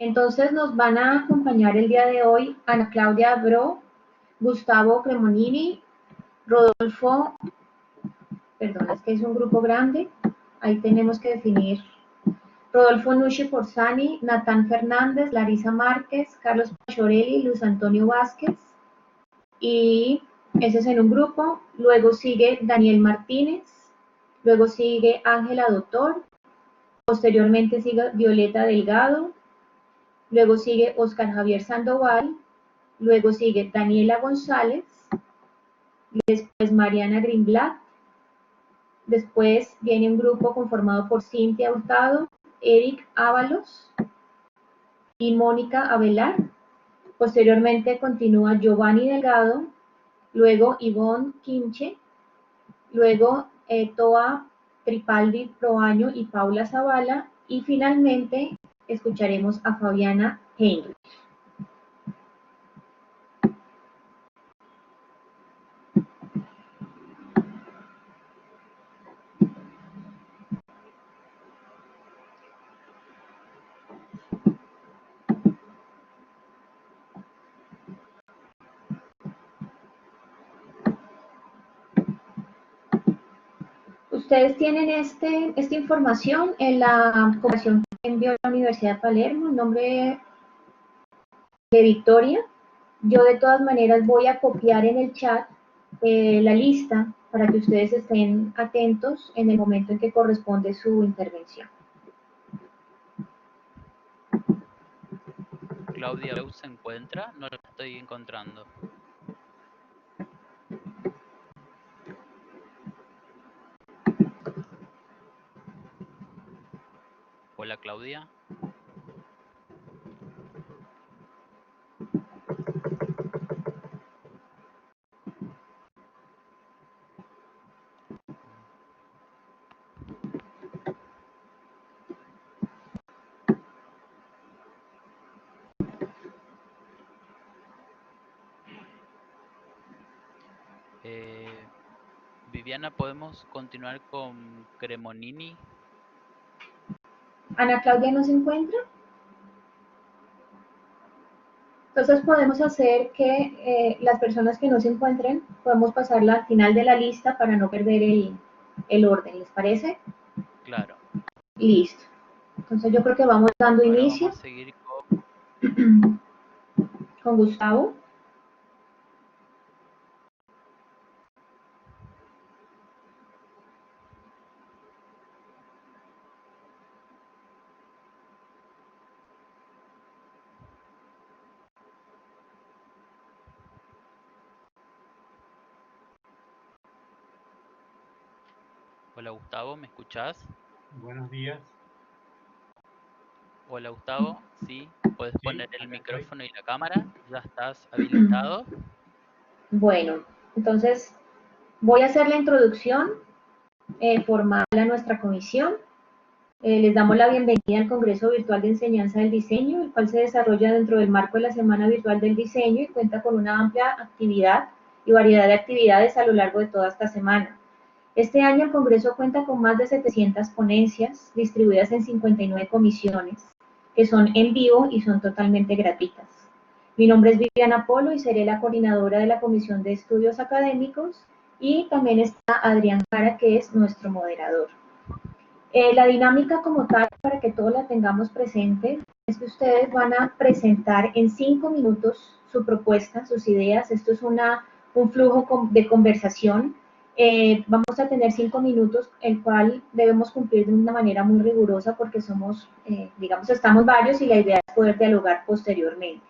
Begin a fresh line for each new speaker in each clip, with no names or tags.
Entonces nos van a acompañar el día de hoy Ana Claudia Bro, Gustavo Cremonini, Rodolfo, perdón, es que es un grupo grande, ahí tenemos que definir, Rodolfo Nucci Porzani, Natán Fernández, Larisa Márquez, Carlos Pachorelli, Luis Antonio Vázquez, y ese es en un grupo. Luego sigue Daniel Martínez, luego sigue Ángela Doctor, posteriormente sigue Violeta Delgado, luego sigue Oscar Javier Sandoval, luego sigue Daniela González, después Mariana Greenblatt, después viene un grupo conformado por Cintia Hurtado, Eric Ábalos y Mónica Avelar. Posteriormente continúa Giovanni Delgado, luego Ivonne Quinche, luego Toa Tripaldi Proaño y Paula Zavala, y finalmente escucharemos a Fabiana Heinrich. Ustedes tienen esta información en la conversación que envió la Universidad de Palermo, en nombre de Victoria. Yo de todas maneras voy a copiar en el chat la lista para que ustedes estén atentos en el momento en que corresponde su intervención.
Claudia se encuentra, no la estoy encontrando. Hola Claudia. Viviana, ¿podemos continuar con Cremonini?
¿Ana Claudia no se encuentra? Entonces podemos hacer que las personas que no se encuentren, podemos pasarla al final de la lista para no perder el orden, ¿les parece?
Claro.
Listo. Entonces yo creo que vamos dando
Ahora
inicio.
vamos a seguir
con Gustavo.
Hola Gustavo, ¿me escuchás?
Buenos días.
Hola Gustavo, sí, puedes poner el micrófono
estoy.
y la cámara, ya estás habilitado.
Bueno, entonces voy a hacer la introducción formal a nuestra comisión. Les damos la bienvenida al Congreso Virtual de Enseñanza del Diseño, el cual se desarrolla dentro del marco de la Semana Virtual del Diseño y cuenta con una amplia actividad y variedad de actividades a lo largo de toda esta semana. Este año el Congreso cuenta con más de 700 ponencias distribuidas en 59 comisiones, que son en vivo y son totalmente gratuitas. Mi nombre es Viviana Polo y seré la coordinadora de la Comisión de Estudios Académicos, y también está Adrián Jara, que es nuestro moderador. La dinámica como tal, para que todos la tengamos presente, es que ustedes van a presentar en 5 minutos su propuesta, sus ideas. Esto es un flujo de conversación. Vamos a tener 5 minutos, el cual debemos cumplir de una manera muy rigurosa porque somos, digamos, estamos varios y la idea es poder dialogar posteriormente.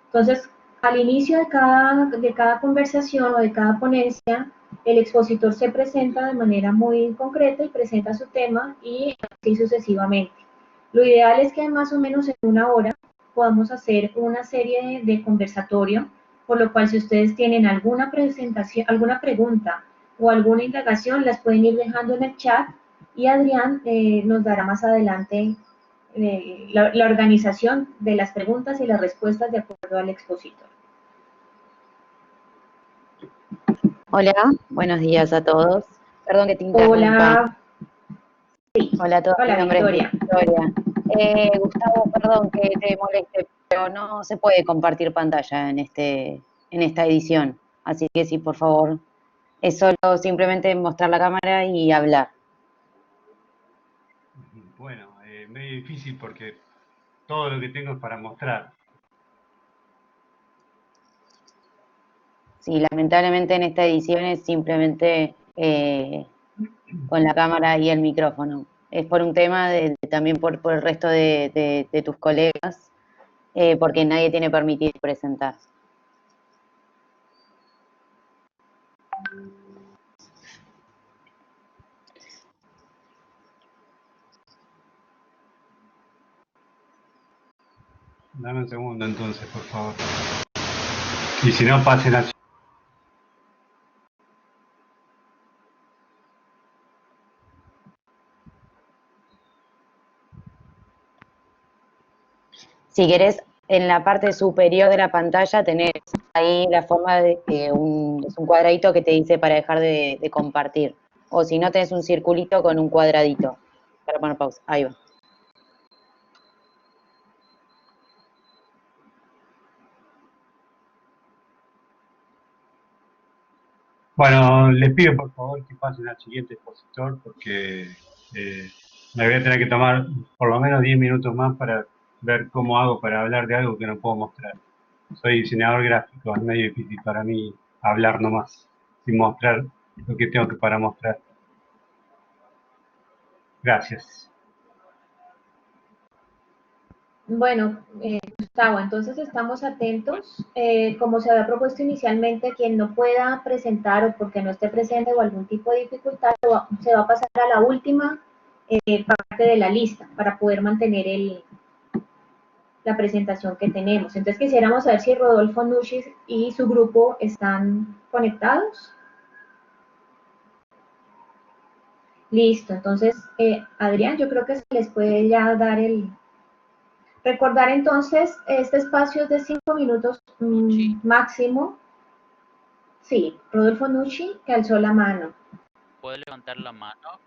Entonces, al inicio de cada conversación o de cada ponencia, el expositor se presenta de manera muy concreta y presenta su tema, y así sucesivamente. Lo ideal es que más o menos en una hora podamos hacer una serie de conversatorio, por lo cual si ustedes tienen alguna presentación, alguna pregunta o alguna indagación, las pueden ir dejando en el chat y Adrián nos dará más adelante la organización de las preguntas y las respuestas de acuerdo al expositor.
Hola, buenos días a todos. Perdón que te interrumpa.
Hola. Sí.
Hola a todos,
Hola,
mi nombre
Victoria.
es Victoria. Gustavo, perdón que te moleste, pero no se puede compartir pantalla en esta edición. Así que sí, por favor, es solo simplemente mostrar la cámara y hablar.
Bueno, medio difícil porque todo lo que tengo es para mostrar.
Sí, lamentablemente en esta edición es simplemente con la cámara y el micrófono. Es por un tema también por el resto de tus colegas, porque nadie tiene permitido presentar.
Dame un segundo entonces, por favor. Y si no, pasen a...
Si querés, en la parte superior de la pantalla tenés ahí la forma de es un cuadradito que te dice para dejar de compartir. O si no, tenés un circulito con un cuadradito. Para poner pausa. Ahí va.
Bueno, les pido por favor que pasen al siguiente expositor porque me voy a tener que tomar por lo menos 10 minutos más para ver cómo hago para hablar de algo que no puedo mostrar. Soy diseñador gráfico, es medio difícil para mí hablar nomás, sin mostrar lo que tengo que para mostrar. Gracias.
Bueno, Gustavo, entonces estamos atentos. Como se había propuesto inicialmente, quien no pueda presentar o porque no esté presente o algún tipo de dificultad, se va a pasar a la última parte de la lista para poder mantener la presentación que tenemos. Entonces quisiéramos saber si Rodolfo Nushis y su grupo están conectados. Listo, entonces, Adrián, yo creo que se les puede ya dar el... Recordar entonces, este espacio es de 5 minutos máximo. Sí, Rodolfo Nucci, que alzó la mano.
¿Puede levantar la mano?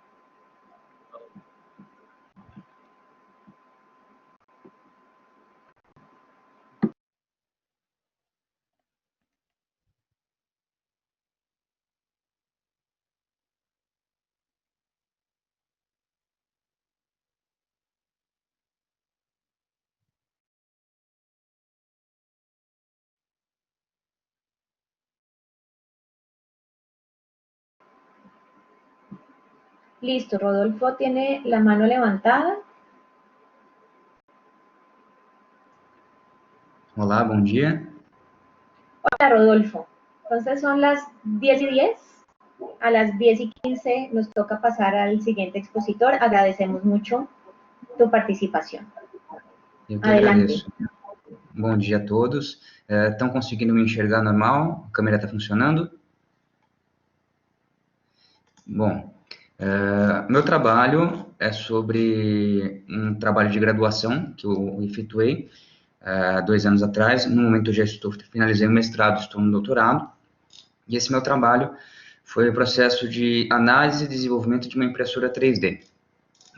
Listo, Rodolfo tiene la mano levantada.
Olá, bom dia.
Hola, Rodolfo. Entonces son las 10:10. A las 10:15 nos toca pasar al siguiente expositor. Agradecemos mucho tu participación.
Eu que
Adelante.
agradeço. Bom dia a todos. Estão conseguindo me enxergar normal? A câmera está funcionando? Bom, meu trabalho é sobre um trabalho de graduação que eu efetuei 2 anos atrás. No momento eu já finalizei o mestrado, estou no doutorado. E esse meu trabalho foi o processo de análise e desenvolvimento de uma impressora 3D.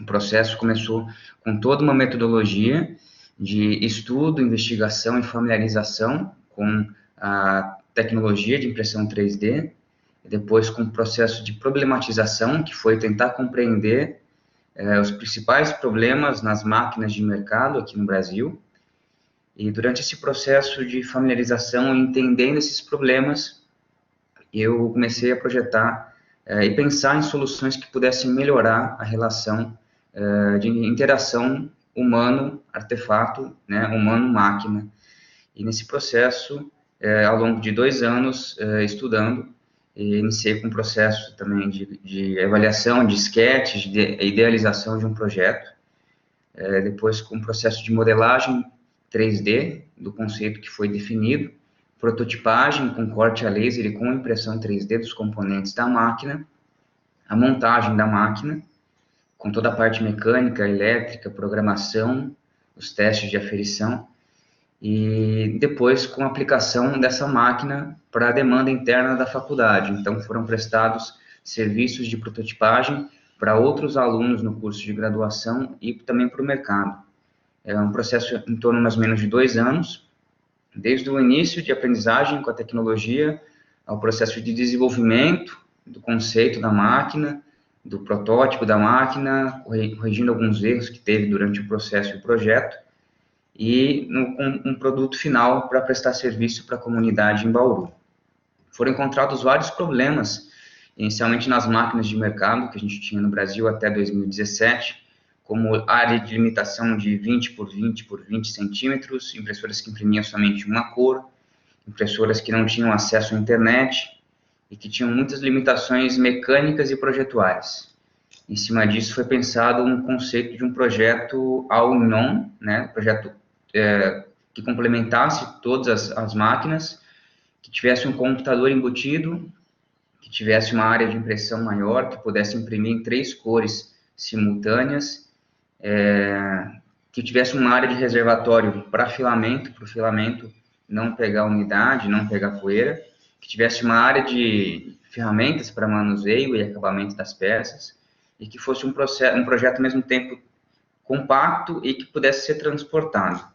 O processo começou com toda uma metodologia de estudo, investigação e familiarização com a tecnologia de impressão 3D, e depois com o processo de problematização, que foi tentar compreender os principais problemas nas máquinas de mercado aqui no Brasil. E durante esse processo de familiarização, entendendo esses problemas, eu comecei a projetar e pensar em soluções que pudessem melhorar a relação de interação humano-artefato, né, humano-máquina. E nesse processo, ao longo de 2 anos estudando, iniciei com um processo também de avaliação, de sketches, de idealização de um projeto, depois com um processo de modelagem 3D do conceito que foi definido, prototipagem com corte a laser e com impressão 3D dos componentes da máquina, a montagem da máquina, com toda a parte mecânica, elétrica, programação, os testes de aferição, e depois com a aplicação dessa máquina para a demanda interna da faculdade. Então, foram prestados serviços de prototipagem para outros alunos no curso de graduação e também para o mercado. É um processo em torno mais ou menos de 2 anos, desde o início de aprendizagem com a tecnologia, ao processo de desenvolvimento do conceito da máquina, do protótipo da máquina, corrigindo alguns erros que teve durante o processo e o projeto, e um produto final para prestar serviço para a comunidade em Bauru. Foram encontrados vários problemas, inicialmente nas máquinas de mercado que a gente tinha no Brasil até 2017, como área de limitação de 20 por 20 por 20 centímetros, impressoras que imprimiam somente uma cor, impressoras que não tinham acesso à internet e que tinham muitas limitações mecânicas e projetuais. Em cima disso foi pensado um conceito de um projeto all-in-one, né, projeto que complementasse todas as máquinas, que tivesse um computador embutido, que tivesse uma área de impressão maior, que pudesse imprimir em 3 cores simultâneas, que tivesse uma área de reservatório para o filamento não pegar umidade, não pegar poeira, que tivesse uma área de ferramentas para manuseio e acabamento das peças, e que fosse um projeto ao mesmo tempo compacto e que pudesse ser transportado.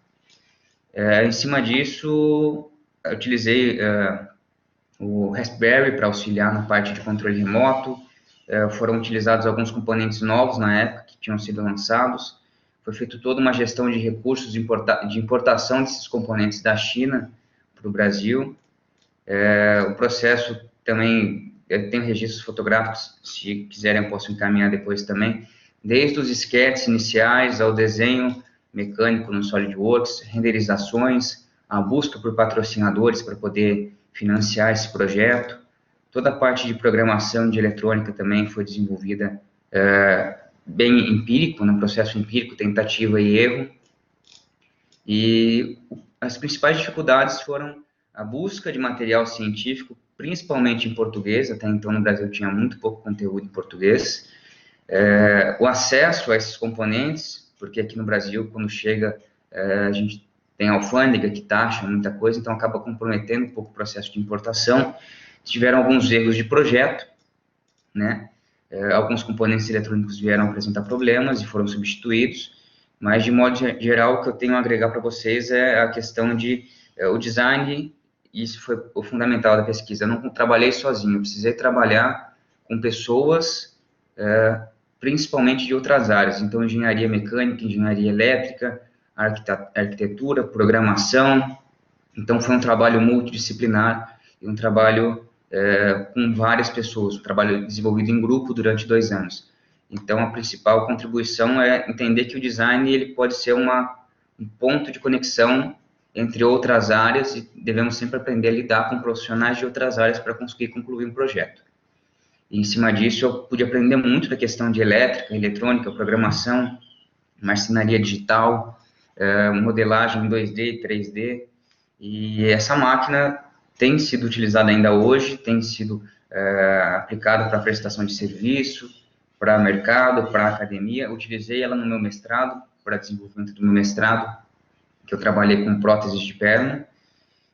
Em cima disso, eu utilizei o Raspberry para auxiliar na parte de controle remoto, foram utilizados alguns componentes novos na época que tinham sido lançados, foi feita toda uma gestão de recursos de importação desses componentes da China para o Brasil. O processo também tem registros fotográficos, se quiserem eu posso encaminhar depois também, desde os esquetes iniciais ao desenho mecânico no SolidWorks, renderizações, a busca por patrocinadores para poder financiar esse projeto. Toda a parte de programação de eletrônica também foi desenvolvida bem empírico, no processo empírico, tentativa e erro. E as principais dificuldades foram a busca de material científico, principalmente em português, até então no Brasil tinha muito pouco conteúdo em português, o acesso a esses componentes, porque aqui no Brasil, quando chega, a gente tem alfândega que taxa muita coisa, então acaba comprometendo um pouco o processo de importação. Tiveram alguns erros de projeto, né? Alguns componentes eletrônicos vieram apresentar problemas e foram substituídos, mas de modo geral o que eu tenho a agregar para vocês é a questão de o design. Isso foi o fundamental da pesquisa. Eu não trabalhei sozinho, eu precisei trabalhar com pessoas, principalmente de outras áreas, então engenharia mecânica, engenharia elétrica, arquitetura, programação. Então foi um trabalho multidisciplinar e um trabalho com várias pessoas, um trabalho desenvolvido em grupo durante 2 anos. Então a principal contribuição é entender que o design ele pode ser um ponto de conexão entre outras áreas e devemos sempre aprender a lidar com profissionais de outras áreas para conseguir concluir um projeto. E, em cima disso, eu pude aprender muito da questão de elétrica, eletrônica, programação, marcenaria digital, modelagem 2D, 3D, e essa máquina tem sido utilizada ainda hoje, tem sido aplicada para prestação de serviço, para mercado, para academia. Eu utilizei ela no meu mestrado, para desenvolvimento do meu mestrado, que eu trabalhei com próteses de perna,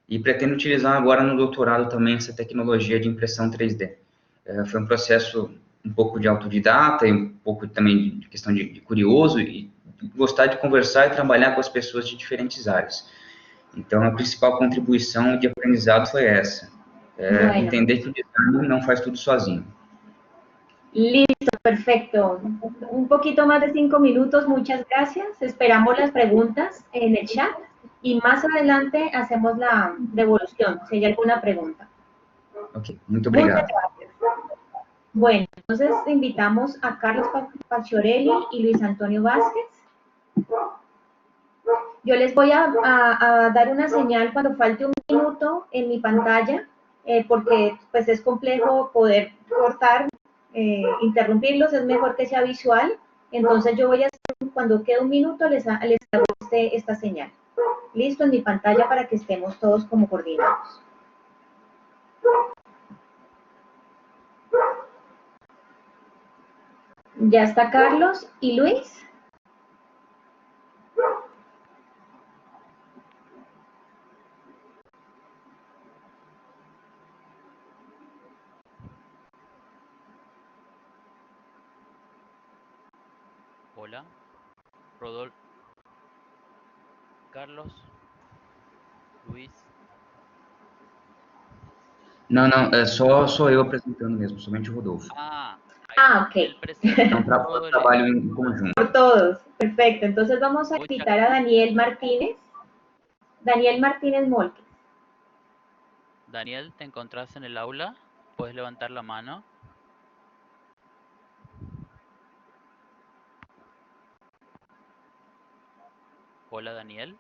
e pretendo utilizar agora no doutorado também essa tecnologia de impressão 3D. Foi um processo um pouco de autodidata e um pouco também de questão de curioso e gostar de conversar e trabalhar com as pessoas de diferentes áreas. Então, a principal contribuição de aprendizado foi essa, entender que o design não faz tudo sozinho.
Listo, perfecto. Un poquito más de 5 minutos, muchas gracias. Esperamos las preguntas en el chat y más adelante hacemos la devolución, si hay alguna pregunta.
Ok, muito obrigado.
Muchas gracias. Bueno, entonces invitamos a Carlos Pacciorelli y Luis Antonio Vázquez. Yo les voy a dar una señal cuando falte un minuto en mi pantalla, porque pues es complejo poder cortar, interrumpirlos, es mejor que sea visual. Entonces yo voy a hacer, cuando quede un minuto, les hago esta señal. Listo, en mi pantalla para que estemos todos como coordinados. Ya está Carlos y Luis.
Hola, Rodolfo. Carlos, Luis.
Não, não, é só eu apresentando mesmo, somente o Rodolfo.
Ah,
Ah, ok.
él presenta
É um
todo el...
trabalho em conjunto.
Por todos. Perfecto. Entonces vamos a
Muchas
invitar a Daniel Martínez. Daniel Martínez Molques.
Daniel, ¿te encontrás en el aula? ¿Puedes levantar la mano? Hola, Daniel.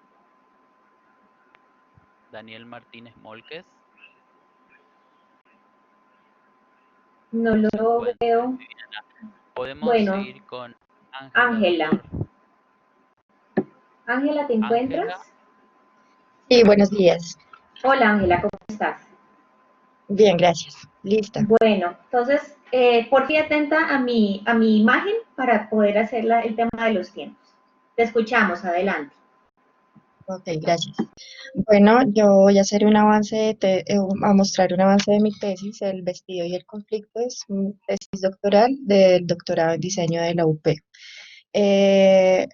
Daniel Martínez Molques.
No lo
Se encuentra.
veo.
Podemos
Bueno,
seguir con
Ángela.
Doctor.
Ángela, ¿te encuentras?
Sí, buenos días.
Hola, Ángela, ¿cómo estás?
Bien, gracias. Lista.
Bueno, entonces, por fin atenta a mi imagen para poder hacer el tema de los tiempos. Te escuchamos, adelante.
Ok, gracias. Bueno, yo voy a hacer un avance, a mostrar un avance de mi tesis, El vestido y el conflicto. Es mi tesis doctoral del doctorado en diseño de la UP.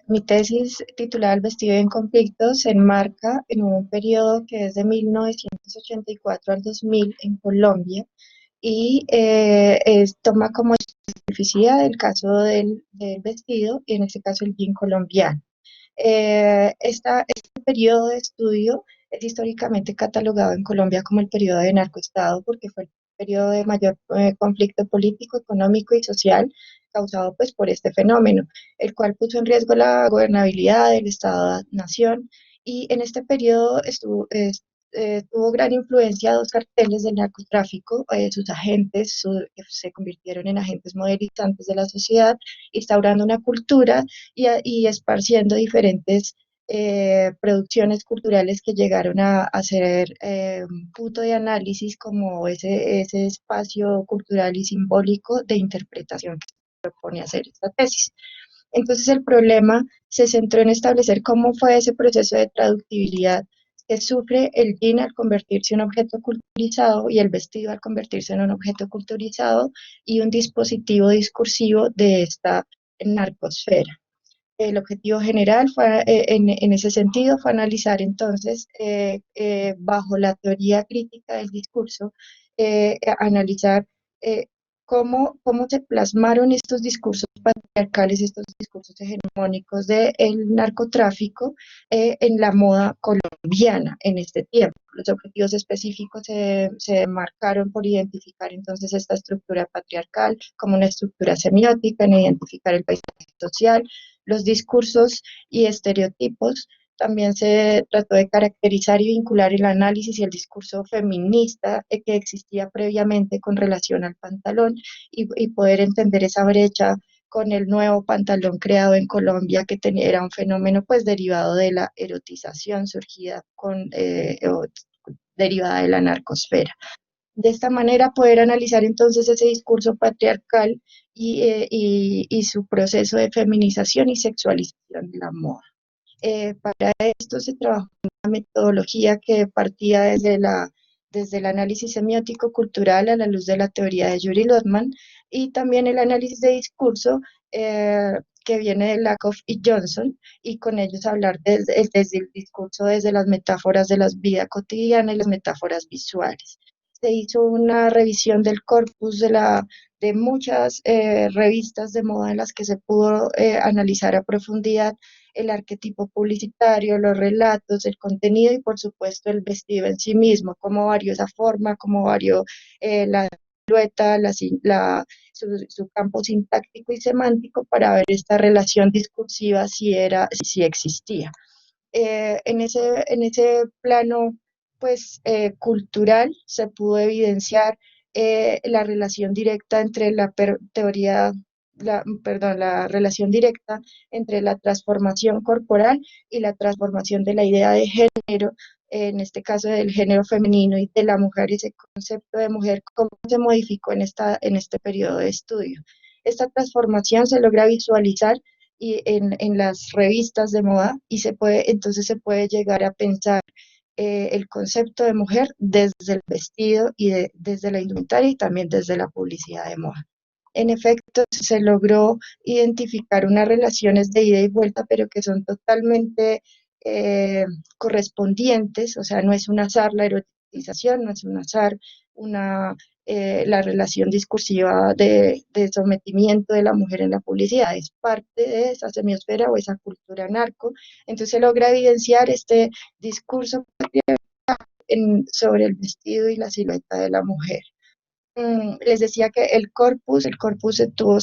Mi tesis titulada El vestido y el conflicto se enmarca en un periodo que es de 1984 al 2000 en Colombia y toma como especificidad el caso del vestido y en este caso el jean colombiano. Este periodo de estudio es históricamente catalogado en Colombia como el periodo de narcoestado porque fue el periodo de mayor conflicto político, económico y social causado pues por este fenómeno, el cual puso en riesgo la gobernabilidad del Estado-nación y en este periodo tuvo gran influencia dos carteles del narcotráfico, sus agentes que se convirtieron en agentes modelizantes de la sociedad, instaurando una cultura y esparciendo diferentes producciones culturales que llegaron a ser un punto de análisis como ese espacio cultural y simbólico de interpretación que se propone hacer esta tesis. Entonces el problema se centró en establecer cómo fue ese proceso de traductibilidad que sufre el jean al convertirse en un objeto culturizado y el vestido al convertirse en un objeto culturizado y un dispositivo discursivo de esta narcosfera. El objetivo general fue, en ese sentido fue analizar entonces, bajo la teoría crítica del discurso, analizar cómo se plasmaron estos discursos patriarcales, estos discursos hegemónicos del narcotráfico en la moda colombiana en este tiempo. Los objetivos específicos se marcaron por identificar entonces esta estructura patriarcal como una estructura semiótica, en identificar el paisaje social, los discursos y estereotipos. También se trató de caracterizar y vincular el análisis y el discurso feminista que existía previamente con relación al pantalón y poder entender esa brecha con el nuevo pantalón creado en Colombia, que era un fenómeno pues derivado de la erotización surgida derivada de la narcosfera. De esta manera poder analizar entonces ese discurso patriarcal y su proceso de feminización y sexualización de la moda. Para esto se trabajó una metodología que partía desde el análisis semiótico cultural a la luz de la teoría de Yuri Lotman y también el análisis de discurso que viene de Lakoff y Johnson, y con ellos hablar desde el discurso, desde las metáforas de la vida cotidiana y las metáforas visuales. Se hizo una revisión del corpus de muchas revistas de moda en las que se pudo analizar a profundidad el arquetipo publicitario, los relatos, el contenido y por supuesto el vestido en sí mismo, cómo varió esa forma, cómo varió la silueta, su campo sintáctico y semántico para ver esta relación discursiva si existía. En ese plano pues cultural se pudo evidenciar la relación directa entre la relación directa entre la transformación corporal y la transformación de la idea de género, en este caso del género femenino y de la mujer, y ese concepto de mujer, cómo se modificó en este periodo de estudio. Esta transformación se logra visualizar en las revistas de moda y entonces se puede llegar a pensar el concepto de mujer desde el vestido y desde la indumentaria y también desde la publicidad de moda. En efecto, se logró identificar unas relaciones de ida y vuelta, pero que son totalmente correspondientes, o sea, no es un azar la erotización, no es un azar la relación discursiva de sometimiento de la mujer en la publicidad, es parte de esa semiosfera o esa cultura narco. Entonces se logra evidenciar este discurso sobre el vestido y la silueta de la mujer. Les decía que el corpus tuvo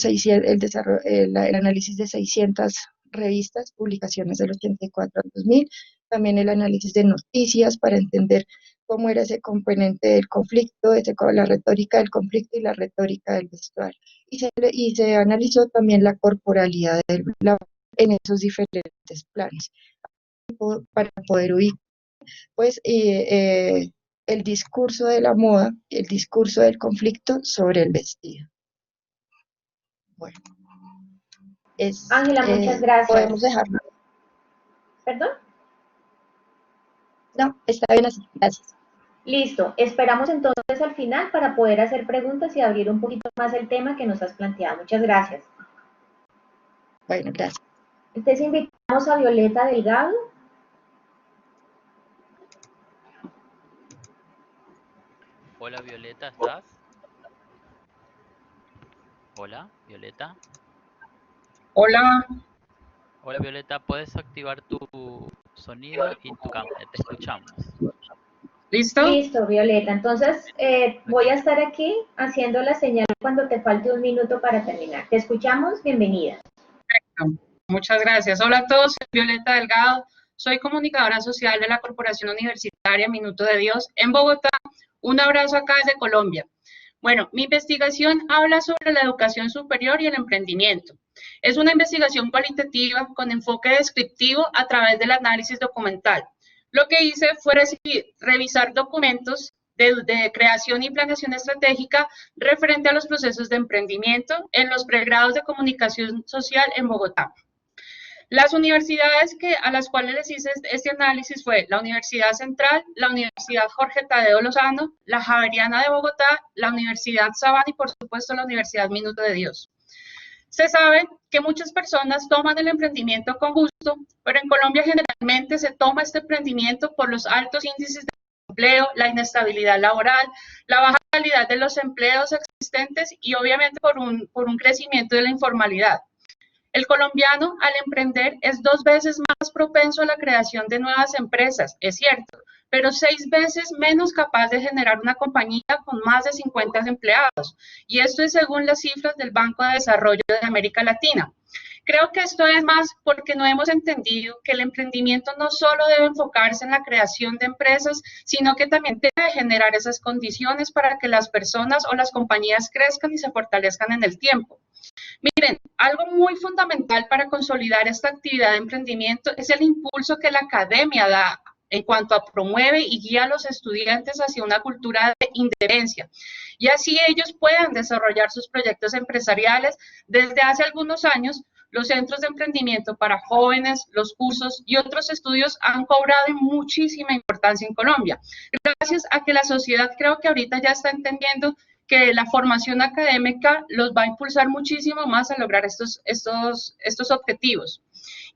el análisis de 600 revistas, publicaciones del 84 al 2000, también el análisis de noticias para entender cómo era ese componente del conflicto, la retórica del conflicto y la retórica del vestuario. Y se analizó también la corporalidad en esos diferentes planos para poder ubicar pues el discurso de la moda, el discurso del conflicto sobre el vestido. Bueno,
Ángela, muchas gracias.
Podemos dejarlo.
¿Perdón?
No, está bien así, gracias.
Listo, esperamos entonces al final para poder hacer preguntas y abrir un poquito más el tema que nos has planteado. Muchas gracias.
Bueno, gracias.
Entonces invitamos a Violeta Delgado.
Hola Violeta, ¿estás? Hola Violeta.
Hola,
Hola Violeta, puedes activar tu sonido y tu cámara, te escuchamos.
¿listo?
Listo, Violeta. Entonces voy a estar aquí haciendo la señal cuando te falte un minuto para terminar. Te escuchamos, bienvenida.
Muchas gracias. Hola a todos, soy Violeta Delgado, soy comunicadora social de la Corporación Universitaria Minuto de Dios en Bogotá. Un abrazo acá desde Colombia. Bueno, mi investigación habla sobre la educación superior y el emprendimiento. Es una investigación cualitativa con enfoque descriptivo a través del análisis documental. Lo que hice fue revisar documentos de creación y planeación estratégica referente a los procesos de emprendimiento en los pregrados de comunicación social en Bogotá. Las universidades a las cuales les hice este análisis fue la Universidad Central, la Universidad Jorge Tadeo Lozano, la Javeriana de Bogotá, la Universidad Sabana y por supuesto la Universidad Minuto de Dios. Se sabe que muchas personas toman el emprendimiento con gusto, pero en Colombia generalmente se toma este emprendimiento por los altos índices de empleo, la inestabilidad laboral, la baja calidad de los empleos existentes y obviamente por un crecimiento de la informalidad. El colombiano, al emprender, es 2 veces más propenso a la creación de nuevas empresas, es cierto, pero 6 veces menos capaz de generar una compañía con más de 50 empleados. Y esto es según las cifras del Banco de Desarrollo de América Latina. Creo que esto es más porque no hemos entendido que el emprendimiento no solo debe enfocarse en la creación de empresas, sino que también debe generar esas condiciones para que las personas o las compañías crezcan y se fortalezcan en el tiempo. Miren, algo muy fundamental para consolidar esta actividad de emprendimiento es el impulso que la academia da en cuanto a promueve y guía a los estudiantes hacia una cultura de independencia y así ellos puedan desarrollar sus proyectos empresariales. Desde hace algunos años, los centros de emprendimiento para jóvenes, los cursos y otros estudios han cobrado muchísima importancia en Colombia, gracias a que la sociedad creo que ahorita ya está entendiendo que la formación académica los va a impulsar muchísimo más a lograr estos objetivos.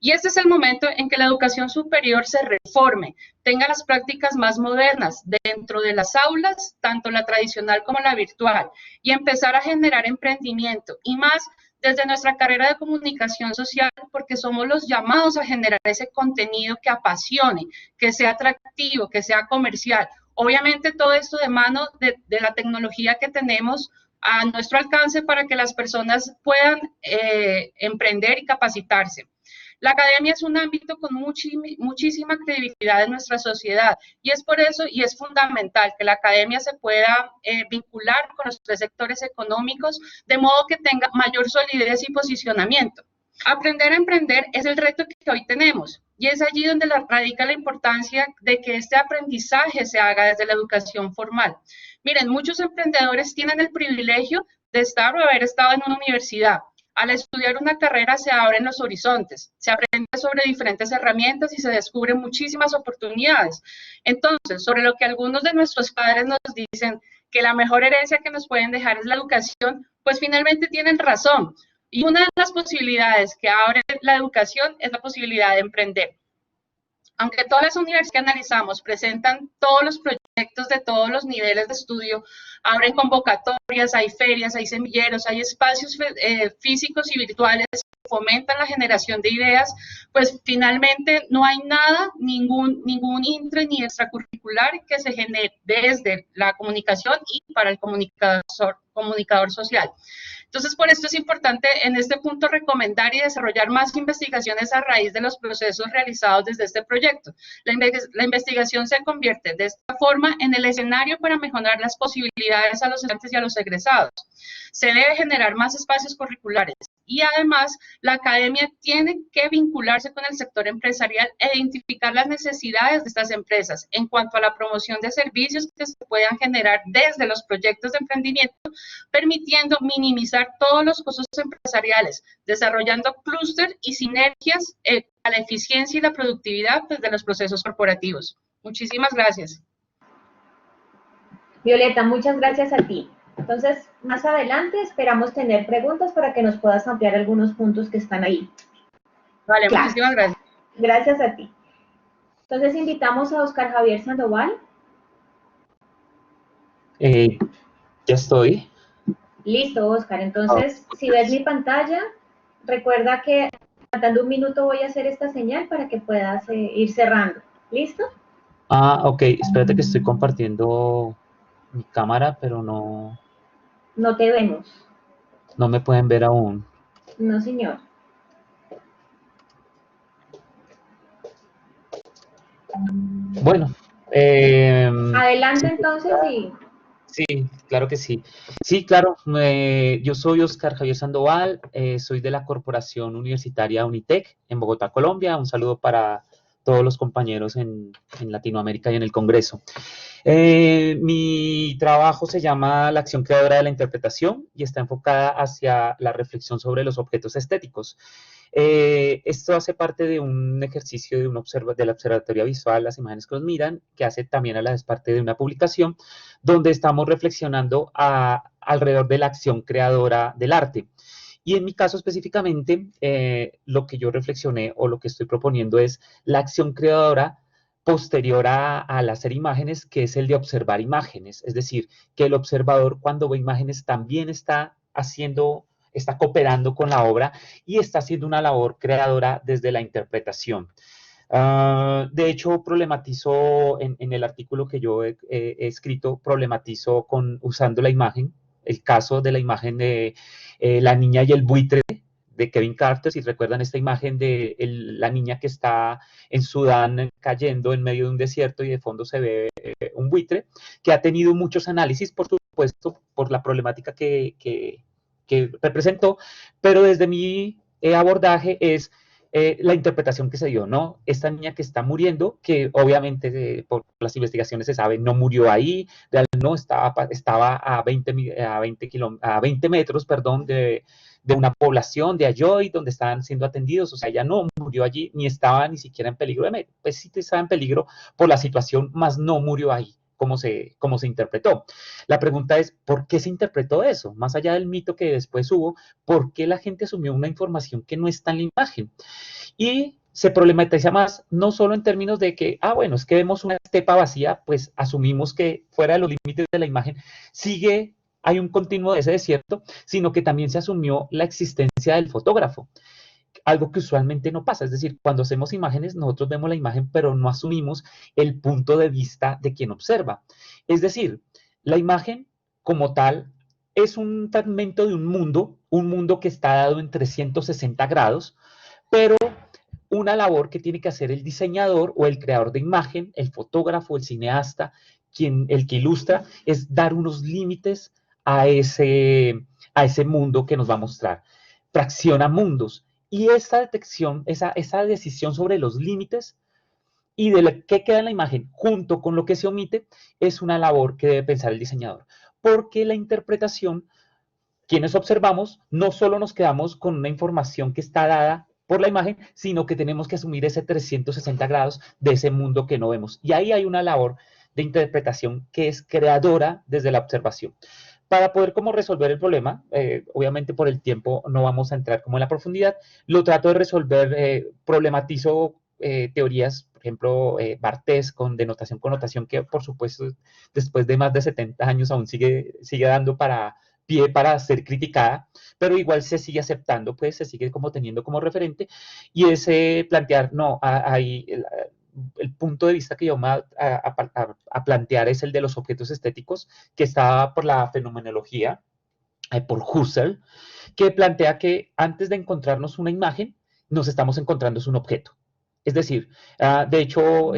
Y este es el momento en que la educación superior se reforme, tenga las prácticas más modernas dentro de las aulas, tanto la tradicional como la virtual, y empezar a generar emprendimiento, y más desde nuestra carrera de comunicación social, porque somos los llamados a generar ese contenido que apasione, que sea atractivo, que sea comercial. Obviamente todo esto de mano de la tecnología que tenemos a nuestro alcance para que las personas puedan emprender y capacitarse. La academia es un ámbito con muchísima credibilidad en nuestra sociedad y es por eso y es fundamental que la academia se pueda vincular con los 3 sectores económicos de modo que tenga mayor solidez y posicionamiento. Aprender a emprender es el reto que hoy tenemos y es allí donde radica la importancia de que este aprendizaje se haga desde la educación formal. Miren, muchos emprendedores tienen el privilegio de estar o haber estado en una universidad. Al estudiar una carrera se abren los horizontes, se aprende sobre diferentes herramientas y se descubren muchísimas oportunidades. Entonces, sobre lo que algunos de nuestros padres nos dicen que la mejor herencia que nos pueden dejar es la educación, pues finalmente tienen razón. Y una de las posibilidades que abre la educación es la posibilidad de emprender. Aunque todas las universidades que analizamos presentan todos los proyectos de todos los niveles de estudio, abren convocatorias, hay ferias, hay semilleros, hay espacios físicos y virtuales que fomentan la generación de ideas, pues finalmente no hay nada, ningún intre ni extracurricular que se genere desde la comunicación y para el comunicador social. Entonces, por esto es importante en este punto recomendar y desarrollar más investigaciones a raíz de los procesos realizados desde este proyecto. La investigación se convierte de esta forma en el escenario para mejorar las posibilidades a los estudiantes y a los egresados. Se debe generar más espacios curriculares y además la academia tiene que vincularse con el sector empresarial e identificar las necesidades de estas empresas en cuanto a la promoción de servicios que se puedan generar desde los proyectos de emprendimiento, permitiendo minimizar todos los costos empresariales, desarrollando clúster y sinergias a la eficiencia y la productividad desde los procesos corporativos. Muchísimas gracias.
Violeta, muchas gracias a ti. Entonces, más adelante esperamos tener preguntas para que nos puedas ampliar algunos puntos que están ahí.
Vale,
Claro.
muchísimas gracias.
Gracias a ti. Entonces, invitamos a Oscar Javier Sandoval.
Ya estoy.
Listo, Oscar. Entonces, si ves mi pantalla, recuerda que faltando un minuto voy a hacer esta señal para que puedas ir cerrando. ¿Listo?
Ok, espérate que estoy compartiendo mi cámara, pero no
No te vemos.
me pueden ver aún.
No, señor.
Bueno.
Adelante entonces y...
Sí, claro que sí. Sí, claro, yo soy Oscar Javier Sandoval, soy de la Corporación Universitaria Unitec en Bogotá, Colombia. Un saludo para todos los compañeros en Latinoamérica y en el Congreso. Mi trabajo se llama La acción creadora de la interpretación y está enfocada hacia la reflexión sobre los objetos estéticos. Esto hace parte de un ejercicio de la observatoria visual, las imágenes que nos miran, que hace también a la vez parte de una publicación, donde estamos reflexionando alrededor de la acción creadora del arte. Y en mi caso específicamente, lo que yo reflexioné o lo que estoy proponiendo es la acción creadora posterior al hacer imágenes, que es el de observar imágenes. Es decir, que el observador cuando ve imágenes también está cooperando con la obra y está haciendo una labor creadora desde la interpretación. De hecho, problematizo en el artículo que yo he escrito, problematizo usando la imagen, el caso de la imagen de la niña y el buitre de Kevin Carter. Si recuerdan esta imagen de la niña que está en Sudán cayendo en medio de un desierto y de fondo se ve un buitre, que ha tenido muchos análisis, por supuesto, por la problemática que representó, pero desde mi abordaje es la interpretación que se dio, ¿no? Esta niña que está muriendo, que obviamente por las investigaciones se sabe, no murió ahí, no estaba a 20 metros, perdón, de una población de Ayoy, donde estaban siendo atendidos. O sea, ella no murió allí, ni estaba ni siquiera en peligro pues sí estaba en peligro por la situación, más no murió ahí. Cómo se interpretó. La pregunta es, ¿por qué se interpretó eso? Más allá del mito que después hubo, ¿por qué la gente asumió una información que no está en la imagen? Y se problematiza más, no solo en términos de que, bueno, es que vemos una estepa vacía, pues asumimos que fuera de los límites de la imagen hay un continuo de ese desierto, sino que también se asumió la existencia del fotógrafo. Algo que usualmente no pasa, es decir, cuando hacemos imágenes, nosotros vemos la imagen, pero no asumimos el punto de vista de quien observa. Es decir, la imagen como tal es un fragmento de un mundo que está dado en 360 grados, pero una labor que tiene que hacer el diseñador o el creador de imagen, el fotógrafo, el cineasta, el que ilustra, es dar unos límites a ese mundo que nos va a mostrar. Fracciona mundos. Y esa detección, esa decisión sobre los límites y de lo que queda en la imagen junto con lo que se omite es una labor que debe pensar el diseñador. Porque la interpretación, quienes observamos, no solo nos quedamos con una información que está dada por la imagen, sino que tenemos que asumir ese 360 grados de ese mundo que no vemos. Y ahí hay una labor de interpretación que es creadora desde la observación. Para poder como resolver el problema, obviamente por el tiempo no vamos a entrar como en la profundidad, lo trato de resolver, problematizo teorías, por ejemplo, Barthes con denotación connotación, que por supuesto después de más de 70 años aún sigue dando pie para ser criticada, pero igual se sigue aceptando, pues se sigue como teniendo como referente, y ese plantear, no, hay el punto de vista que yo me a plantear es el de los objetos estéticos, que está por la fenomenología, por Husserl, que plantea que antes de encontrarnos una imagen, nos estamos encontrando un objeto. Es decir, de hecho,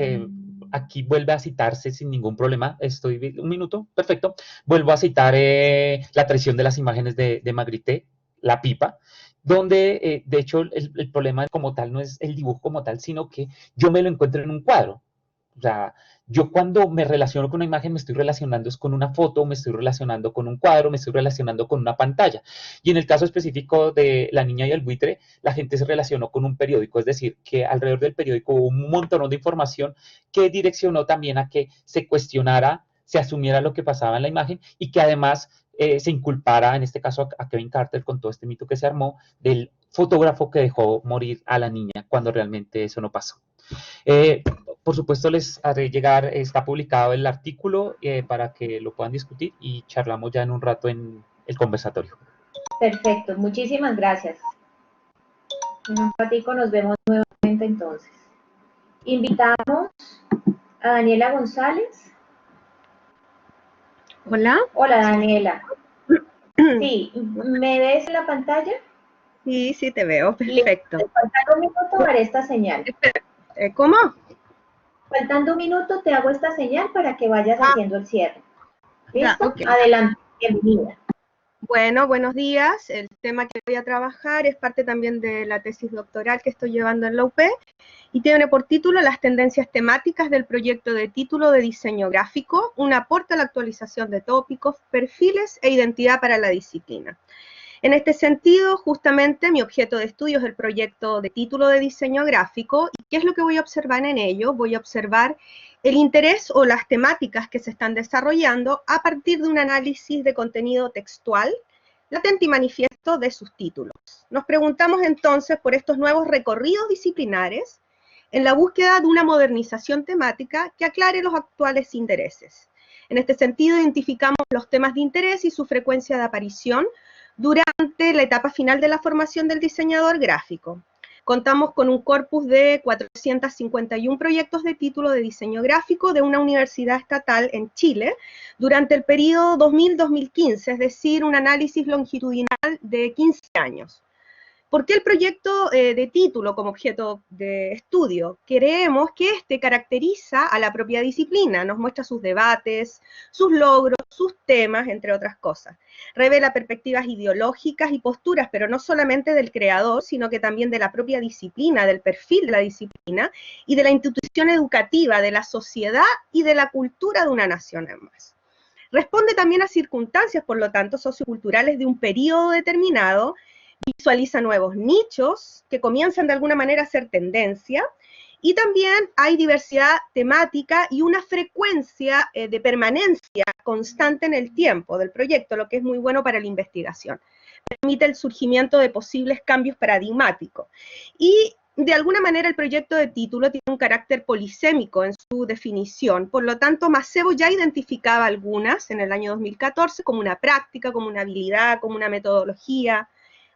aquí vuelve a citarse sin ningún problema, un minuto, perfecto, vuelvo a citar la traición de las imágenes de Magritte, La Pipa, donde de hecho el problema como tal no es el dibujo como tal, sino que yo me lo encuentro en un cuadro. O sea, yo cuando me relaciono con una imagen me estoy relacionando es con una foto, me estoy relacionando con un cuadro, me estoy relacionando con una pantalla. Y en el caso específico de La Niña y el Buitre, la gente se relacionó con un periódico, es decir, que alrededor del periódico hubo un montón de información que direccionó también a que se cuestionara, se asumiera lo que pasaba en la imagen y que además se inculpara, en este caso a Kevin Carter, con todo este mito que se armó del fotógrafo que dejó morir a la niña cuando realmente eso no pasó. Por supuesto, les haré llegar, está publicado el artículo para que lo puedan discutir y charlamos ya en un rato en el conversatorio.
Perfecto, muchísimas gracias. En un ratico nos vemos nuevamente entonces. Invitamos a Daniela González.
Hola.
Hola, Daniela. Sí, ¿me ves en la pantalla?
Sí, sí te veo, perfecto.
Faltando un minuto haré esta señal.
¿Cómo?
Faltando un minuto te hago esta señal para que vayas haciendo el cierre. ¿Listo?
Ya, okay.
Adelante, bienvenida.
Bueno, buenos días. El tema que voy a trabajar es parte también de la tesis doctoral que estoy llevando en la UP y tiene por título Las tendencias temáticas del proyecto de título de diseño gráfico, un aporte a la actualización de tópicos, perfiles e identidad para la disciplina. En este sentido, justamente mi objeto de estudio es el proyecto de título de diseño gráfico. ¿Y qué es lo que voy a observar en ello? Voy a observar el interés o las temáticas que se están desarrollando a partir de un análisis de contenido textual, latente y manifiesto de sus títulos. Nos preguntamos entonces por estos nuevos recorridos disciplinares en la búsqueda de una modernización temática que aclare los actuales intereses. En este sentido, identificamos los temas de interés y su frecuencia de aparición durante la etapa final de la formación del diseñador gráfico. Contamos con un corpus de 451 proyectos de título de diseño gráfico de una universidad estatal en Chile durante el periodo 2000-2015, es decir, un análisis longitudinal de 15 años. ¿Por qué el proyecto de título como objeto de estudio? Creemos que este caracteriza a la propia disciplina, nos muestra sus debates, sus logros, sus temas, entre otras cosas. Revela perspectivas ideológicas y posturas, pero no solamente del creador, sino que también de la propia disciplina, del perfil de la disciplina y de la institución educativa, de la sociedad y de la cultura de una nación además. Responde también a circunstancias, por lo tanto, socioculturales de un periodo determinado, visualiza nuevos nichos que comienzan de alguna manera a ser tendencia, y también hay diversidad temática y una frecuencia de permanencia constante en el tiempo del proyecto, lo que es muy bueno para la investigación. Permite el surgimiento de posibles cambios paradigmáticos. Y de alguna manera el proyecto de título tiene un carácter polisémico en su definición, por lo tanto Macebo ya identificaba algunas en el año 2014 como una práctica, como una habilidad, como una metodología,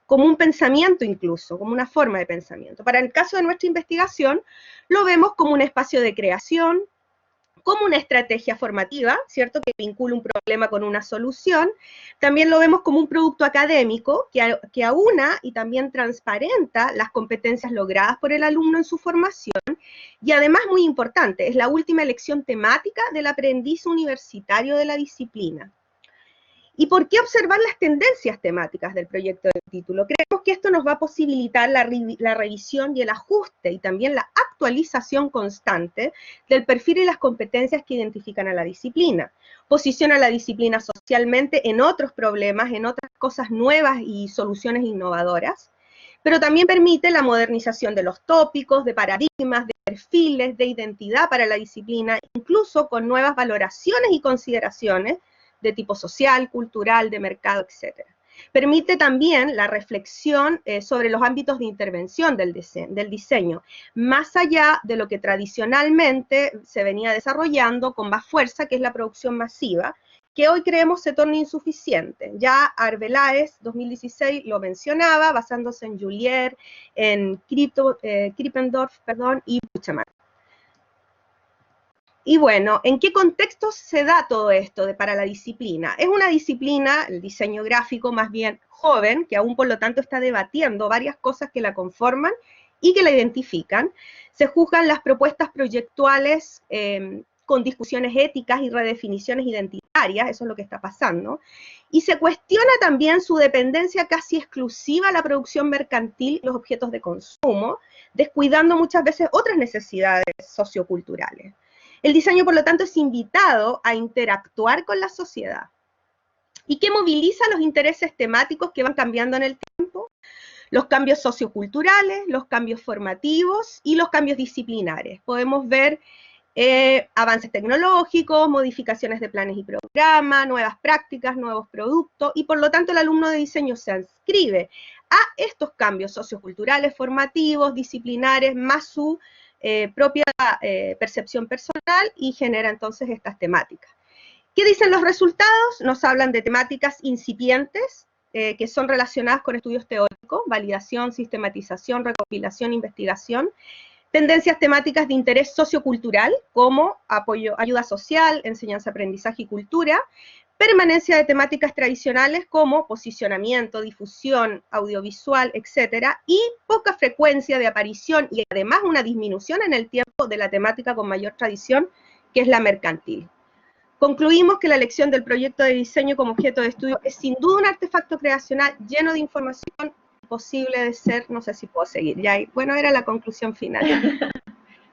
como un pensamiento incluso, como una forma de pensamiento. Para el caso de nuestra investigación, lo vemos como un espacio de creación, como una estrategia formativa, ¿cierto?, que vincula un problema con una solución. También lo vemos como un producto académico que aúna y también transparenta las competencias logradas por el alumno en su formación, y además, muy importante, es la última elección temática del aprendiz universitario de la disciplina. ¿Y por qué observar las tendencias temáticas del proyecto de título? Creemos que esto nos va a posibilitar la revisión y el ajuste y también la actualización constante del perfil y las competencias que identifican a la disciplina. Posiciona a la disciplina socialmente en otros problemas, en otras cosas nuevas y soluciones innovadoras, pero también permite la modernización de los tópicos, de paradigmas, de perfiles, de identidad para la disciplina, incluso con nuevas valoraciones y consideraciones de tipo social, cultural, de mercado, etc. Permite también la reflexión sobre los ámbitos de intervención del diseño, más allá de lo que tradicionalmente se venía desarrollando con más fuerza, que es la producción masiva, que hoy creemos se torna insuficiente. Ya Arbeláez, 2016, lo mencionaba, basándose en Julier, en Krippendorf, y Buchemann. Y bueno, ¿en qué contexto se da todo esto para la disciplina? Es una disciplina, el diseño gráfico, más bien joven, que aún por lo tanto está debatiendo varias cosas que la conforman y que la identifican. Se juzgan las propuestas proyectuales con discusiones éticas y redefiniciones identitarias, eso es lo que está pasando, y se cuestiona también su dependencia casi exclusiva a la producción mercantil y los objetos de consumo, descuidando muchas veces otras necesidades socioculturales. El diseño, por lo tanto, es invitado a interactuar con la sociedad. ¿Y qué moviliza los intereses temáticos que van cambiando en el tiempo? Los cambios socioculturales, los cambios formativos y los cambios disciplinares. Podemos ver avances tecnológicos, modificaciones de planes y programas, nuevas prácticas, nuevos productos, y por lo tanto el alumno de diseño se adscribe a estos cambios socioculturales, formativos, disciplinares, más su propia percepción personal, y genera entonces estas temáticas. ¿Qué dicen los resultados? Nos hablan de temáticas incipientes, que son relacionadas con estudios teóricos, validación, sistematización, recopilación, investigación, tendencias temáticas de interés sociocultural, como apoyo, ayuda social, enseñanza, aprendizaje y cultura, permanencia de temáticas tradicionales como posicionamiento, difusión, audiovisual, etcétera, y poca frecuencia de aparición y además una disminución en el tiempo de la temática con mayor tradición, que es la mercantil. Concluimos que la elección del proyecto de diseño como objeto de estudio es sin duda un artefacto creacional lleno de información posible de ser, no sé si puedo seguir, ya, bueno, era la conclusión final.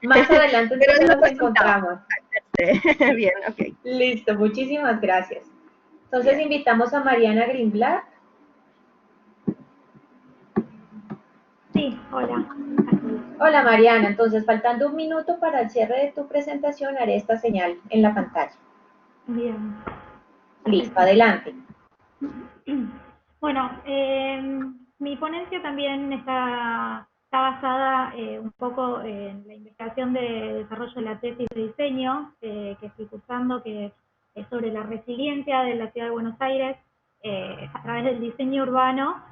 Más adelante entonces nos encontramos.
Bien, ok.
Listo, muchísimas gracias. Entonces bien, invitamos a Mariana Greenblatt.
Sí, hola.
Hola Mariana, entonces faltando un minuto para el cierre de tu presentación, haré esta señal en la pantalla.
Bien.
Listo, adelante.
Bueno, mi ponencia también está basada un poco en la investigación de desarrollo de la tesis de diseño que estoy cursando, que es sobre la resiliencia de la ciudad de Buenos Aires a través del diseño urbano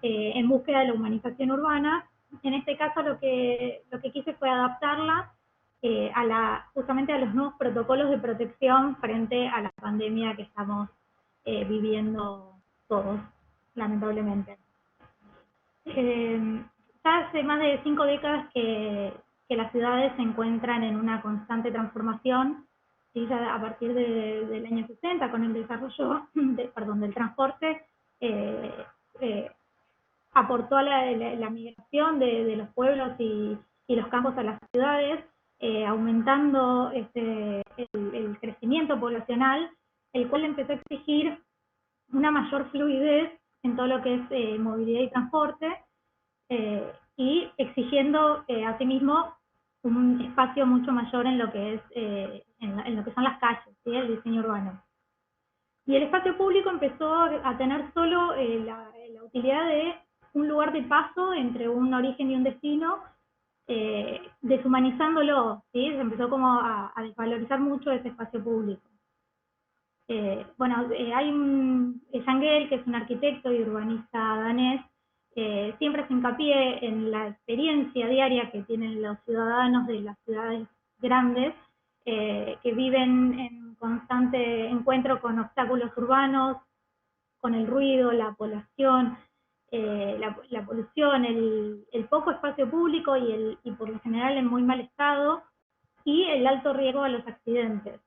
en búsqueda de la humanización urbana. En este caso lo que quise fue adaptarla justamente a los nuevos protocolos de protección frente a la pandemia que estamos viviendo todos, lamentablemente. Ya hace más de 5 décadas que las ciudades se encuentran en una constante transformación, ¿sí? Ya a partir del año 60, con el desarrollo del transporte, aportó la migración de los pueblos y los campos a las ciudades, aumentando el crecimiento poblacional, el cual empezó a exigir una mayor fluidez en todo lo que es movilidad y transporte, y exigiendo asimismo un espacio mucho mayor en lo que es en lo que son las calles, ¿sí? El diseño urbano. Y el espacio público empezó a tener solo la utilidad de un lugar de paso entre un origen y un destino, deshumanizándolo, ¿sí? Se empezó como a desvalorizar mucho ese espacio público. Hay Jan Gehl, que es un arquitecto y urbanista danés, siempre hace hincapié en la experiencia diaria que tienen los ciudadanos de las ciudades grandes, que viven en constante encuentro con obstáculos urbanos, con el ruido, la población, la polución, el poco espacio público y por lo general en muy mal estado, y el alto riesgo a los accidentes.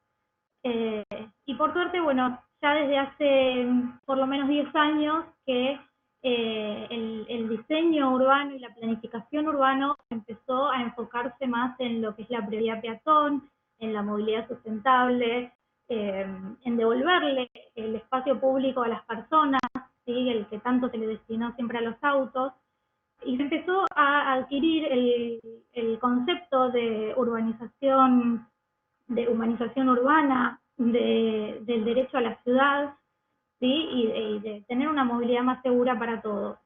Y por suerte, bueno, ya desde hace por lo menos 10 años que el diseño urbano y la planificación urbana empezó a enfocarse más en lo que es la prioridad peatón, en la movilidad sustentable, en devolverle el espacio público a las personas, ¿sí? El que tanto se le destinó siempre a los autos, y se empezó a adquirir el concepto de humanización urbana, del derecho a la ciudad, ¿sí? Y de tener una movilidad más segura para todos.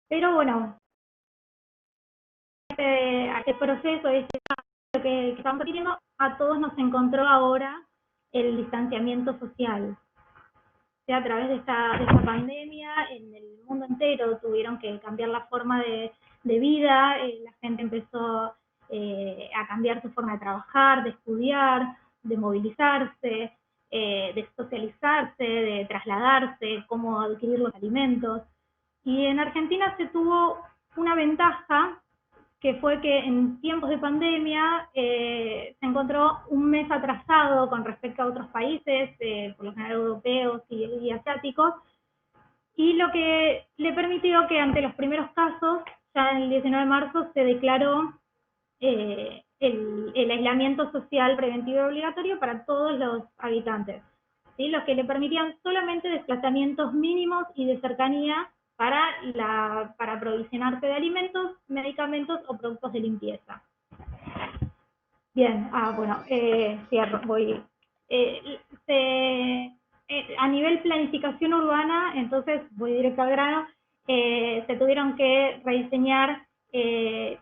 Pero bueno, este proceso, lo que estamos viviendo, a todos nos encontró ahora el distanciamiento social. O sea, a través de esta pandemia, en el mundo entero tuvieron que cambiar la forma de vida, la gente empezó a cambiar su forma de trabajar, de estudiar, de movilizarse, de socializarse, de trasladarse, cómo adquirir los alimentos. Y en Argentina se tuvo una ventaja, que fue que en tiempos de pandemia se encontró un mes atrasado con respecto a otros países, por lo general europeos y asiáticos, y lo que le permitió que ante los primeros casos, ya el 19 de marzo, se declaró el aislamiento social preventivo y obligatorio para todos los habitantes, ¿sí? Los que le permitían solamente desplazamientos mínimos y de cercanía para aprovisionarse de alimentos, medicamentos o productos de limpieza. Bien, bueno, cierro, voy. A nivel planificación urbana, entonces voy directo al grano, se tuvieron que rediseñar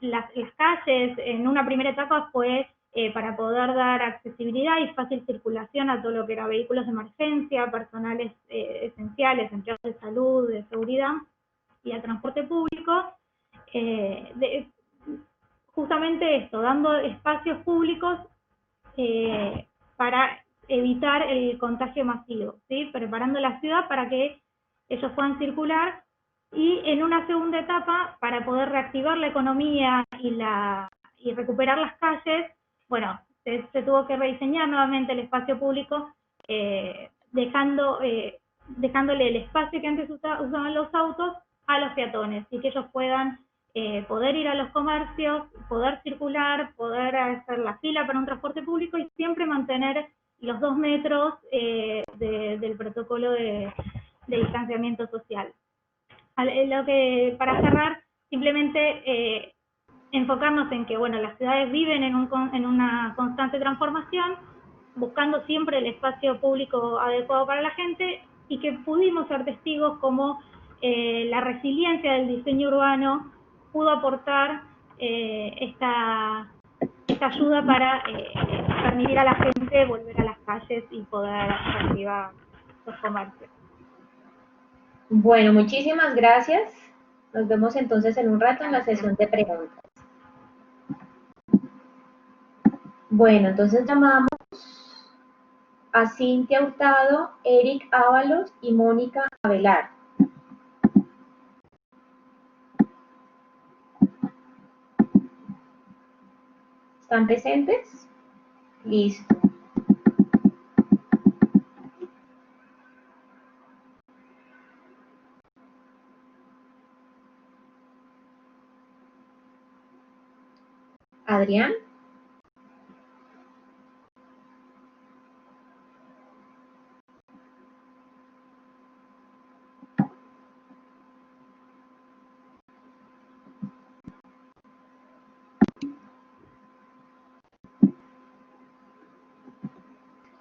las calles. En una primera etapa fue para poder dar accesibilidad y fácil circulación a todo lo que era vehículos de emergencia, personales esenciales, empleados de salud, de seguridad y al transporte público. Justamente esto, dando espacios públicos para evitar el contagio masivo, ¿sí? Preparando la ciudad para que ellos puedan circular, y en una segunda etapa, para poder reactivar la economía y recuperar las calles, bueno, se tuvo que rediseñar nuevamente el espacio público, dejándole el espacio que antes usaban los autos a los peatones, y que ellos puedan poder ir a los comercios, poder circular, poder hacer la fila para un transporte público y siempre mantener los 2 metros del protocolo de distanciamiento social. Para cerrar, simplemente enfocarnos en que, bueno, las ciudades viven en una constante transformación, buscando siempre el espacio público adecuado para la gente, y que pudimos ser testigos como la resiliencia del diseño urbano pudo aportar esta ayuda para permitir a la gente volver a las calles y poder reactivar los comercios.
Bueno, muchísimas gracias. Nos vemos entonces en un rato en la sesión de preguntas. Bueno, entonces llamamos a Cintia Hurtado, Eric Ábalos y Mónica Avelar. ¿Están presentes? Listo. Adrián.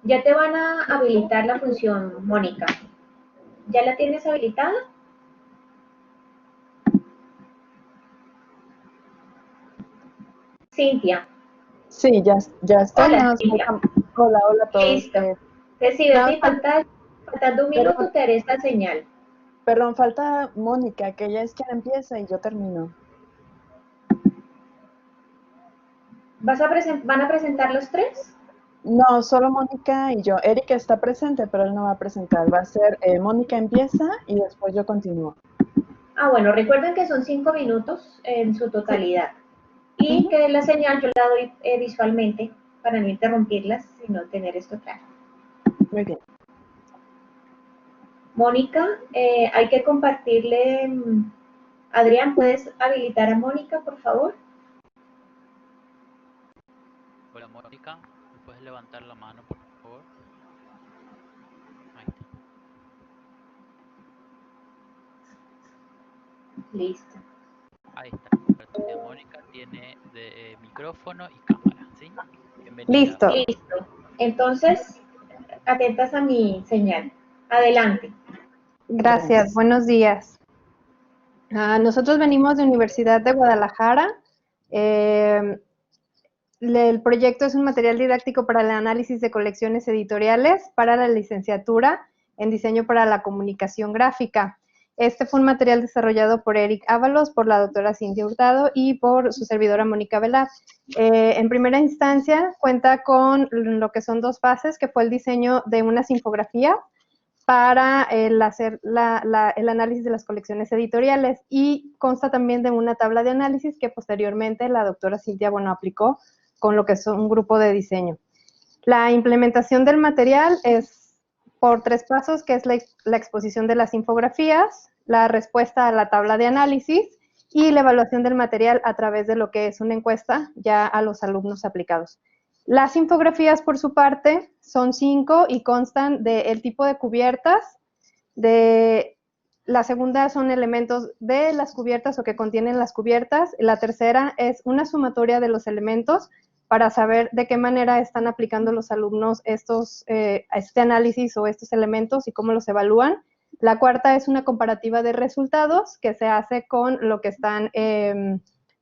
Ya te van a habilitar la función, Mónica. ¿Ya la tienes habilitada? Cintia.
Sí, ya está.
Hola, Cintia.
Hola a todos.
Listo. Si ves mi pantalla, faltando un minuto te haré esta señal.
Perdón, falta Mónica, que ella es quien empieza y yo termino.
¿Van a presentar los tres?
No, solo Mónica y yo. Eric está presente, pero él no va a presentar. Va a ser Mónica empieza y después yo continúo.
Ah, bueno, recuerden que son 5 minutos en su totalidad. Y que la señal yo la doy visualmente para no interrumpirlas, sino tener esto claro.
Muy bien.
Mónica, hay que compartirle. Adrián, ¿puedes habilitar a Mónica, por favor?
Hola, Mónica, ¿me puedes levantar la mano, por favor? Ahí está.
Listo.
Ahí está. Mónica tiene micrófono y cámara, ¿sí? Bienvenida.
Listo. Entonces, atentas a mi señal. Adelante.
Gracias, buenos días. Nosotros venimos de Universidad de Guadalajara. El proyecto es un material didáctico para el análisis de colecciones editoriales para la licenciatura en diseño para la comunicación gráfica. Este fue un material desarrollado por Eric Ábalos, por la doctora Cintia Hurtado y por su servidora Mónica Velar. En primera instancia cuenta con lo que son dos fases, que fue el diseño de unas infografías para hacer el análisis de las colecciones editoriales, y consta también de una tabla de análisis que posteriormente la doctora Cintia, aplicó con lo que es un grupo de diseño. La implementación del material es por 3 pasos, que es la exposición de las infografías, la respuesta a la tabla de análisis y la evaluación del material a través de lo que es una encuesta ya a los alumnos aplicados. Las infografías, por su parte, son 5 y constan del tipo de cubiertas. La segunda son elementos de las cubiertas o que contienen las cubiertas. La tercera es una sumatoria de los elementos para saber de qué manera están aplicando los alumnos este análisis o estos elementos y cómo los evalúan. La cuarta es una comparativa de resultados que se hace con lo que están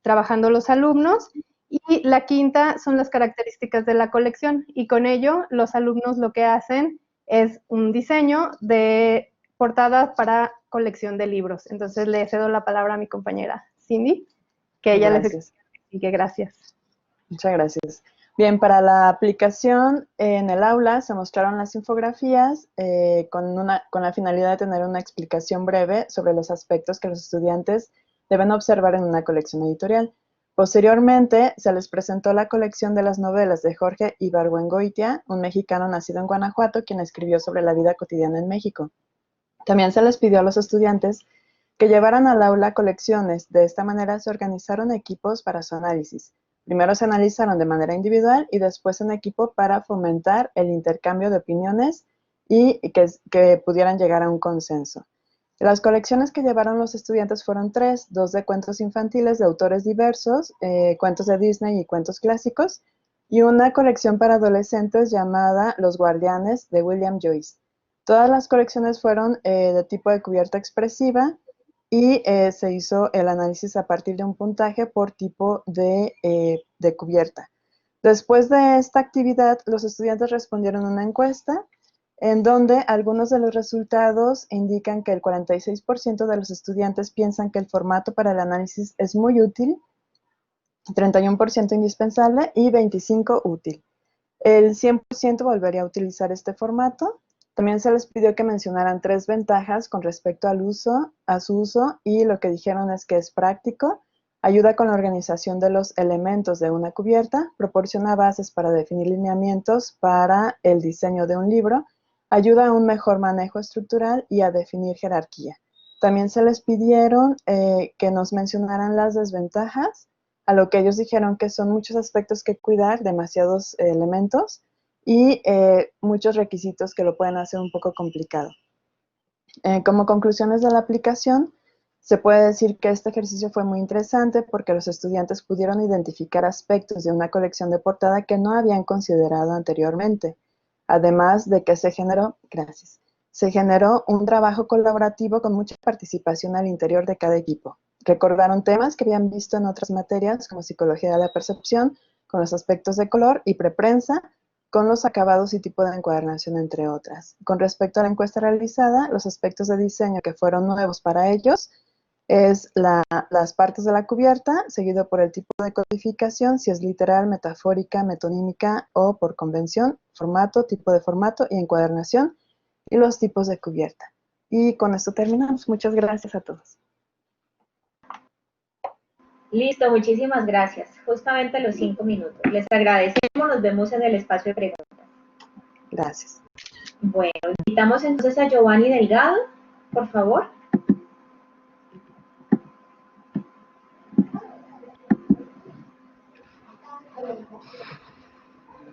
trabajando los alumnos. Y la quinta son las características de la colección, y con ello los alumnos lo que hacen es un diseño de portada para colección de libros. Entonces le cedo la palabra a mi compañera Cindy, que ella les explique. Gracias.
Muchas gracias. Bien, para la aplicación en el aula se mostraron las infografías con la finalidad de tener una explicación breve sobre los aspectos que los estudiantes deben observar en una colección editorial. Posteriormente, se les presentó la colección de las novelas de Jorge Ibargüengoitia, un mexicano nacido en Guanajuato, quien escribió sobre la vida cotidiana en México. También se les pidió a los estudiantes que llevaran al aula colecciones. De esta manera se organizaron equipos para su análisis. Primero se analizaron de manera individual y después en equipo para fomentar el intercambio de opiniones y que pudieran llegar a un consenso. Las colecciones que llevaron los estudiantes fueron 3, 2 de cuentos infantiles de autores diversos, cuentos de Disney y cuentos clásicos, y una colección para adolescentes llamada Los Guardianes de William Joyce. Todas las colecciones fueron de tipo de cubierta expresiva y se hizo el análisis a partir de un puntaje por tipo de cubierta. Después de esta actividad, los estudiantes respondieron una encuesta en donde algunos de los resultados indican que el 46% de los estudiantes piensan que el formato para el análisis es muy útil, 31% indispensable y 25% útil. El 100% volvería a utilizar este formato. También se les pidió que mencionaran 3 ventajas con respecto a su uso, y lo que dijeron es que es práctico, ayuda con la organización de los elementos de una cubierta, proporciona bases para definir lineamientos para el diseño de un libro, ayuda a un mejor manejo estructural y a definir jerarquía. También se les pidieron que nos mencionaran las desventajas, a lo que ellos dijeron que son muchos aspectos que cuidar, demasiados elementos y muchos requisitos que lo pueden hacer un poco complicado. Como conclusiones de la aplicación, se puede decir que este ejercicio fue muy interesante porque los estudiantes pudieron identificar aspectos de una colección de portada que no habían considerado anteriormente. Además de que se generó un trabajo colaborativo con mucha participación al interior de cada equipo. Recordaron temas que habían visto en otras materias como psicología de la percepción, con los aspectos de color y preprensa, con los acabados y tipo de encuadernación, entre otras. Con respecto a la encuesta realizada, los aspectos de diseño que fueron nuevos para ellos es las partes de la cubierta, seguido por el tipo de codificación, si es literal, metafórica, metonímica o por convención, formato, tipo de formato y encuadernación, y los tipos de cubierta. Y con esto terminamos. Muchas gracias a todos.
Listo, muchísimas gracias. Justamente los 5 minutos. Les agradecemos, nos vemos en el espacio de preguntas.
Gracias.
Bueno, invitamos entonces a Giovanni Delgado, por favor.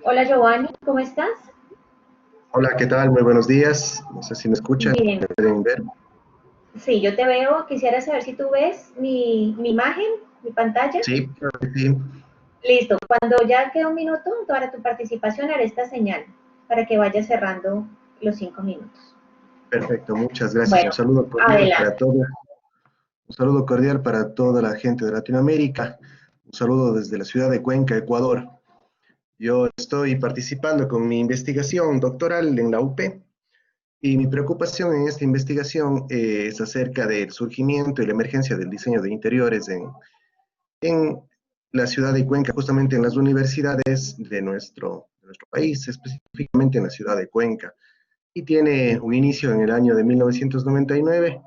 Hola Giovanni, ¿cómo estás?
Hola, ¿qué tal? Muy buenos días. No sé si me escuchan,
Bien.
¿me pueden ver?
Sí, yo te veo. Quisiera saber si tú ves mi imagen, mi pantalla.
Sí, sí.
Listo. Cuando ya quede un minuto para tu participación, haré esta señal para que vayas cerrando los 5 minutos.
Perfecto, muchas gracias.
Bueno,
Un saludo cordial
adelante.
para todos. Un saludo cordial para toda la gente de Latinoamérica. Un saludo desde la ciudad de Cuenca, Ecuador. Yo estoy participando con mi investigación doctoral en la UP y mi preocupación en esta investigación es acerca del surgimiento y la emergencia del diseño de interiores en la ciudad de Cuenca, justamente en las universidades de nuestro país, específicamente en la ciudad de Cuenca. Y tiene un inicio en el año de 1999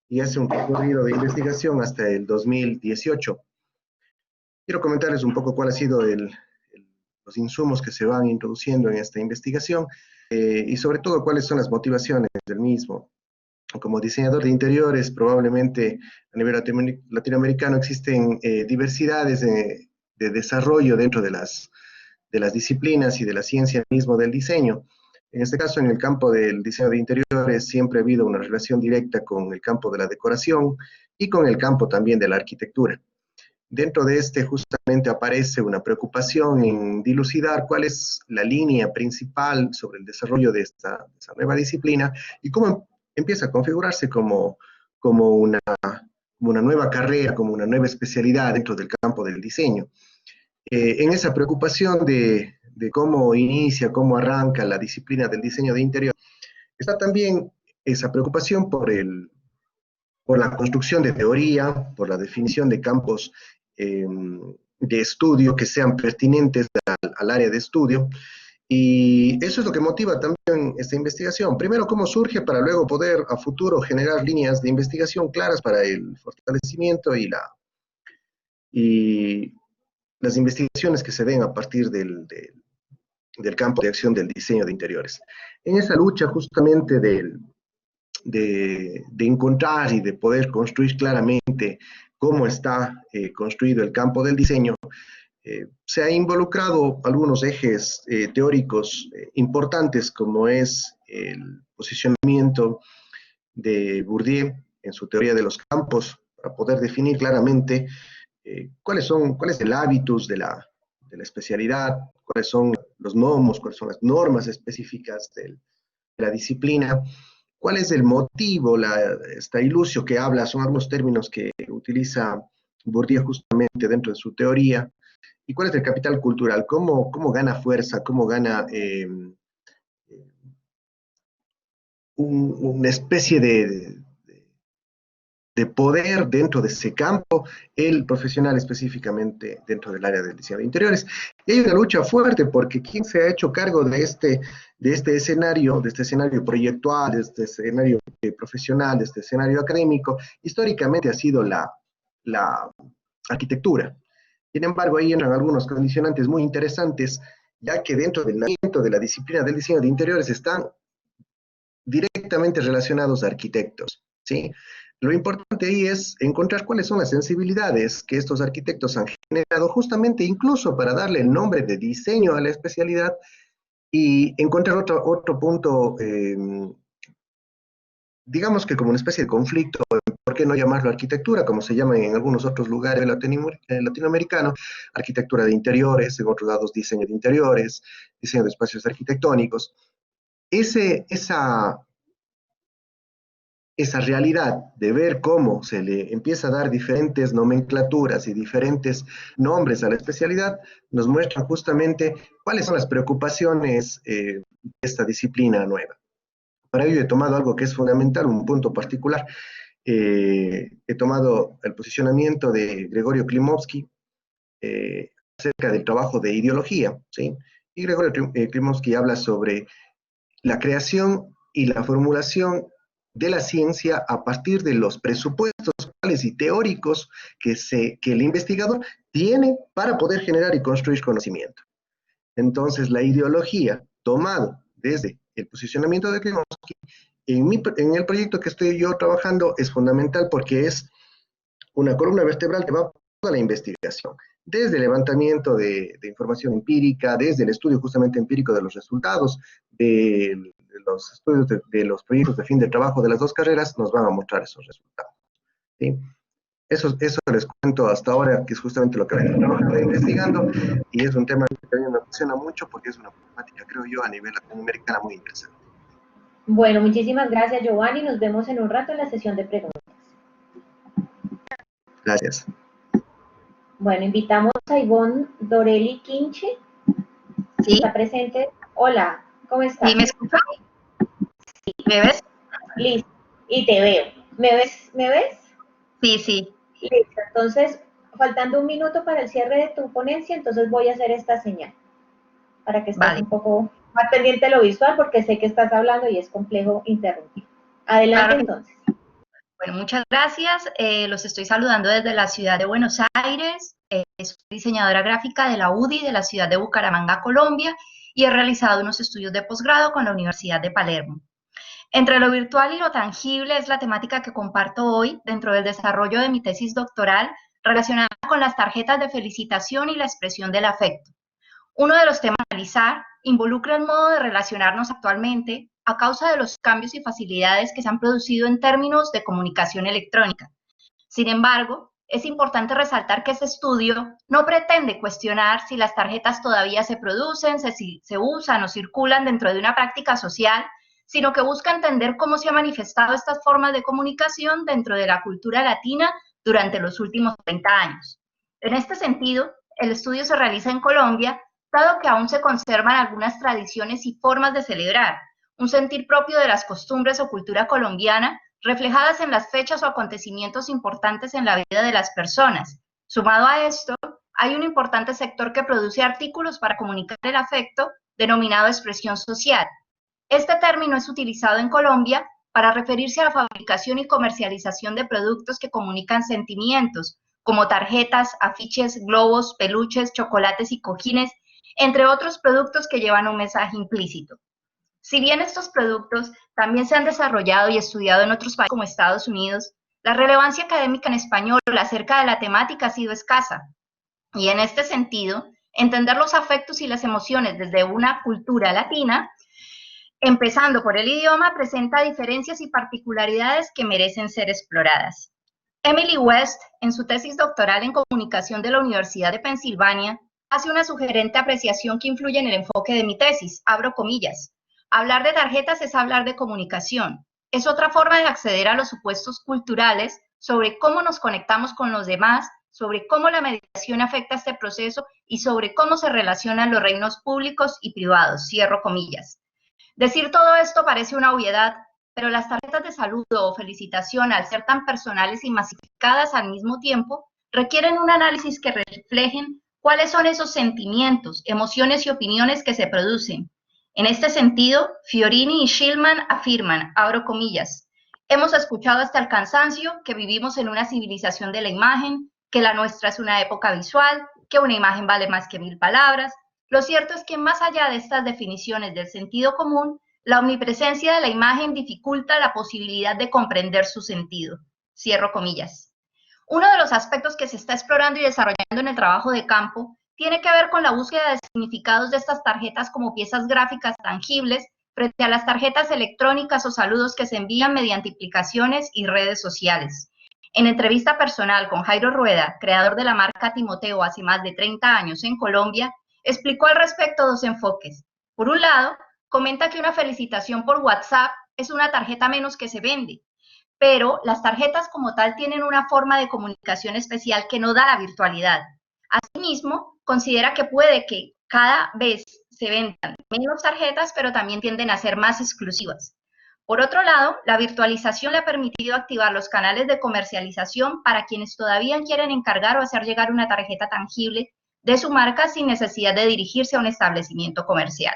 y hace un recorrido de investigación hasta el 2018. Quiero comentarles un poco cuál ha sido los insumos que se van introduciendo en esta investigación y sobre todo cuáles son las motivaciones del mismo. Como diseñador de interiores, probablemente a nivel latinoamericano existen diversidades de desarrollo dentro de las disciplinas y de la ciencia mismo del diseño. En este caso, en el campo del diseño de interiores, siempre ha habido una relación directa con el campo de la decoración y con el campo también de la arquitectura. Dentro de este justamente aparece una preocupación en dilucidar cuál es la línea principal sobre el desarrollo de esa nueva disciplina y cómo empieza a configurarse como una nueva carrera, como una nueva especialidad dentro del campo del diseño. En esa preocupación de cómo inicia, cómo arranca la disciplina del diseño de interior, está también esa preocupación por la construcción de teoría, por la definición de campos de estudio que sean pertinentes al área de estudio, y eso es lo que motiva también esta investigación. Primero, cómo surge para luego poder a futuro generar líneas de investigación claras para el fortalecimiento y las investigaciones que se den a partir del campo de acción del diseño de interiores. En esa lucha justamente de encontrar y de poder construir claramente cómo está construido el campo del diseño, se ha involucrado algunos ejes teóricos importantes, como es el posicionamiento de Bourdieu en su teoría de los campos, para poder definir claramente cuál es el hábitus de la especialidad, cuáles son los nomos, cuáles son las normas específicas de la disciplina, cuál es el motivo, esta ilusio que habla, son algunos términos que utiliza Bourdieu justamente dentro de su teoría, y cuál es el capital cultural, cómo gana fuerza, cómo gana una especie de poder dentro de ese campo, el profesional específicamente dentro del área del diseño de interiores. Y hay una lucha fuerte porque quien se ha hecho cargo de este escenario proyectual, de este escenario profesional, de este escenario académico, históricamente ha sido la arquitectura. Sin embargo, ahí entran algunos condicionantes muy interesantes, ya que dentro del nacimiento de la disciplina del diseño de interiores están directamente relacionados a arquitectos, ¿sí? Lo importante ahí es encontrar cuáles son las sensibilidades que estos arquitectos han generado, justamente incluso para darle el nombre de diseño a la especialidad, y encontrar otro punto, digamos que como una especie de conflicto, ¿por qué no llamarlo arquitectura? Como se llama en algunos otros lugares latinoamericanos, arquitectura de interiores, en otros lados diseño de interiores, diseño de espacios arquitectónicos. Esa realidad de ver cómo se le empieza a dar diferentes nomenclaturas y diferentes nombres a la especialidad, nos muestra justamente cuáles son las preocupaciones de esta disciplina nueva. Para ello he tomado algo que es fundamental, un punto particular. He tomado el posicionamiento de Gregorio Klimovsky acerca del trabajo de ideología, ¿sí? Y Gregorio Klimovsky habla sobre la creación y la formulación de la ciencia a partir de los presupuestos y teóricos que el investigador tiene para poder generar y construir conocimiento. Entonces, la ideología, tomado desde el posicionamiento de Klimovsky, en el proyecto que estoy yo trabajando, es fundamental porque es una columna vertebral que va por toda la investigación, desde el levantamiento de información empírica, desde el estudio justamente empírico de los resultados, de los estudios de los proyectos de fin de trabajo de las dos carreras, nos van a mostrar esos resultados, ¿sí? Eso les cuento hasta ahora, que es justamente lo que vengo trabajando e investigando, y es un tema que también me apasiona mucho porque es una problemática, creo yo, a nivel latinoamericano muy interesante.
Bueno, muchísimas gracias, Giovanni. Nos vemos en un rato en la sesión de preguntas.
Gracias.
Bueno, invitamos a Ivonne Dorelli Quinche.
Sí.
Está presente. Hola, ¿cómo estás?
¿Sí me escuchas? Sí, ¿me ves?
Listo, y te veo. ¿Me ves? ¿Me ves?
Sí, sí.
Listo, entonces, faltando un minuto para el cierre de tu ponencia, entonces voy a hacer esta señal para que estés un poco más pendiente de lo visual, porque sé que estás hablando y es complejo interrumpir. Adelante,
Claro.
entonces.
Bueno, muchas gracias. Los estoy saludando desde la ciudad de Buenos Aires. Soy diseñadora gráfica de la UDI de la ciudad de Bucaramanga, Colombia, y he realizado unos estudios de posgrado con la Universidad de Palermo. Entre lo virtual y lo tangible es la temática que comparto hoy dentro del desarrollo de mi tesis doctoral relacionada con las tarjetas de felicitación y la expresión del afecto. Uno de los temas a analizar involucra el modo de relacionarnos actualmente a causa de los cambios y facilidades que se han producido en términos de comunicación electrónica. Sin embargo, es importante resaltar que este estudio no pretende cuestionar si las tarjetas todavía se producen, si se usan o circulan dentro de una práctica social, sino que busca entender cómo se han manifestado estas formas de comunicación dentro de la cultura latina durante los últimos 30 años. En este sentido, el estudio se realiza en Colombia, dado que aún se conservan algunas tradiciones y formas de celebrar, un sentir propio de las costumbres o cultura colombiana, reflejadas en las fechas o acontecimientos importantes en la vida de las personas. Sumado a esto, hay un importante sector que produce artículos para comunicar el afecto, denominado expresión social. Este término es utilizado en Colombia para referirse a la fabricación y comercialización de productos que comunican sentimientos, como tarjetas, afiches, globos, peluches, chocolates y cojines, entre otros productos que llevan un mensaje implícito. Si bien estos productos también se han desarrollado y estudiado en otros países como Estados Unidos, la relevancia académica en español acerca de la temática ha sido escasa. Y en este sentido, entender los afectos y las emociones desde una cultura latina, empezando por el idioma, presenta diferencias y particularidades que merecen ser exploradas. Emily West, en su tesis doctoral en comunicación de la Universidad de Pensilvania, hace una sugerente apreciación que influye en el enfoque de mi tesis, abro comillas. Hablar de tarjetas es hablar de comunicación. Es otra forma de acceder a los supuestos culturales sobre cómo nos conectamos con los demás, sobre cómo la mediación afecta este proceso y sobre cómo se relacionan los reinos públicos y privados, cierro comillas. Decir todo esto parece una obviedad, pero las tarjetas de saludo o felicitación, al ser tan personales y masificadas al mismo tiempo, requieren un análisis que reflejen cuáles son esos sentimientos, emociones y opiniones que se producen. En este sentido, Fiorini y Shillman afirman, abro comillas, hemos escuchado hasta el cansancio que vivimos en una civilización de la imagen, que la nuestra es una época visual, que una imagen vale más que 1000 palabras. Lo cierto es que más allá de estas definiciones del sentido común, la omnipresencia de la imagen dificulta la posibilidad de comprender su sentido. Cierro comillas. Uno de los aspectos que se está explorando y desarrollando en el trabajo de campo tiene que ver con la búsqueda de significados de estas tarjetas como piezas gráficas tangibles frente a las tarjetas electrónicas o saludos que se envían mediante aplicaciones y redes sociales. En entrevista personal con Jairo Rueda, creador de la marca Timoteo hace más de 30 años en Colombia, explicó al respecto dos enfoques. Por un lado, comenta que una felicitación por WhatsApp es una tarjeta menos que se vende, pero las tarjetas como tal tienen una forma de comunicación especial que no da la virtualidad. Asimismo, considera que puede que cada vez se vendan menos tarjetas, pero también tienden a ser más exclusivas. Por otro lado, la virtualización le ha permitido activar los canales de comercialización para quienes todavía quieren encargar o hacer llegar una tarjeta tangible de su marca sin necesidad de dirigirse a un establecimiento comercial.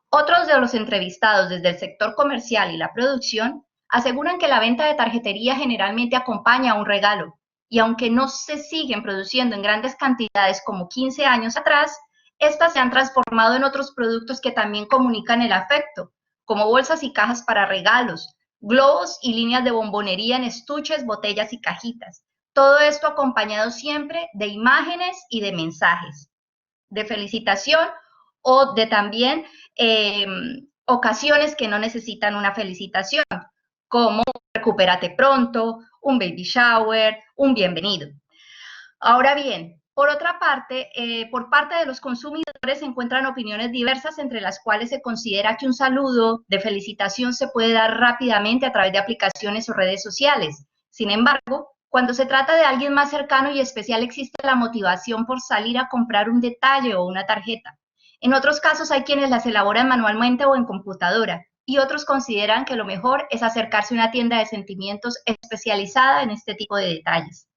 Otros de los entrevistados desde el sector comercial y la producción aseguran que la venta de tarjetería generalmente acompaña a un regalo, y aunque no se siguen produciendo en grandes cantidades como 15 años atrás, estas se han transformado en otros productos que también comunican el afecto, como bolsas y cajas para regalos, globos y líneas de bombonería en estuches, botellas y cajitas. Todo esto acompañado siempre de imágenes y de mensajes, de felicitación o de también ocasiones que no necesitan una felicitación, como recupérate pronto, un baby shower, un bienvenido. Ahora bien, Por otra parte, por parte de los consumidores se encuentran opiniones diversas, entre las cuales se considera que un saludo de felicitación se puede dar rápidamente a través de aplicaciones o redes sociales. Sin embargo, cuando se trata de alguien más cercano y especial, existe la motivación por salir a comprar un detalle o una tarjeta. En otros casos hay quienes las elaboran manualmente o en computadora, y otros consideran que lo mejor es acercarse a una tienda de sentimientos especializada en este tipo de detalles.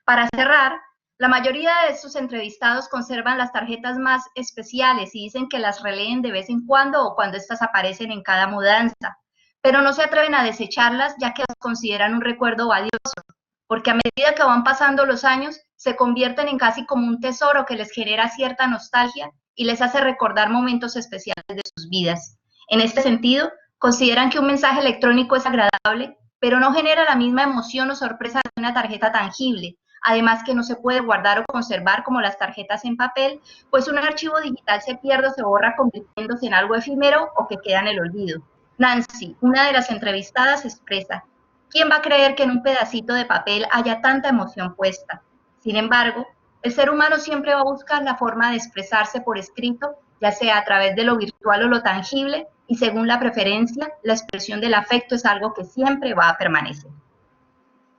Para cerrar, la mayoría de estos entrevistados conservan las tarjetas más especiales y dicen que las releen de vez en cuando o cuando estas aparecen en cada mudanza, pero no se atreven a desecharlas ya que las consideran un recuerdo valioso, porque a medida que van pasando los años se convierten en casi como un tesoro que les genera cierta nostalgia y les hace recordar momentos especiales de sus vidas. En este sentido, consideran que un mensaje electrónico es agradable, pero no genera la misma emoción o sorpresa de una tarjeta tangible. Además que no se puede guardar o conservar como las tarjetas en papel, pues un archivo digital se pierde o se borra convirtiéndose en algo efímero o que queda en el olvido. Nancy, una de las entrevistadas, expresa: ¿quién va a creer que en un pedacito de papel haya tanta emoción puesta? Sin embargo, el ser humano siempre va a buscar la forma de expresarse por escrito, ya sea a través de lo virtual o lo tangible, y según la preferencia, la expresión del afecto es algo que siempre va a permanecer.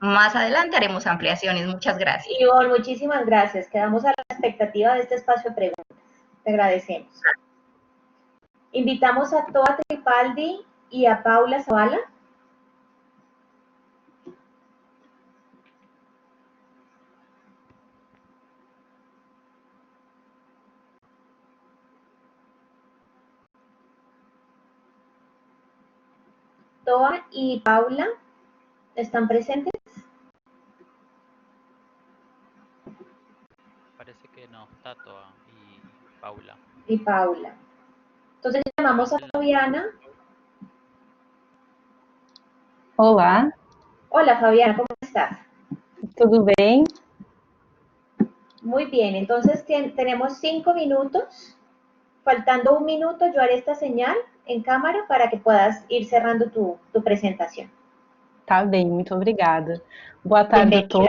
Más adelante haremos ampliaciones. Muchas gracias.
Ivonne, muchísimas gracias. Quedamos a la expectativa de este espacio de preguntas. Te agradecemos. Invitamos a Toa Tripaldi y a Paula Zavala. Toa y Paula, ¿están presentes?
Parece que no, está Toa y Paula.
Y Paula. Entonces llamamos a Fabiana.
Olá,
Hola Fabiana, ¿cómo estás?
tudo bem?
Muy bien, entonces tenemos 5 minutos. Faltando 1 minuto, yo haré esta señal en cámara para que puedas ir cerrando tu presentación.
Tá bem, muito obrigada. Boa tarde a todos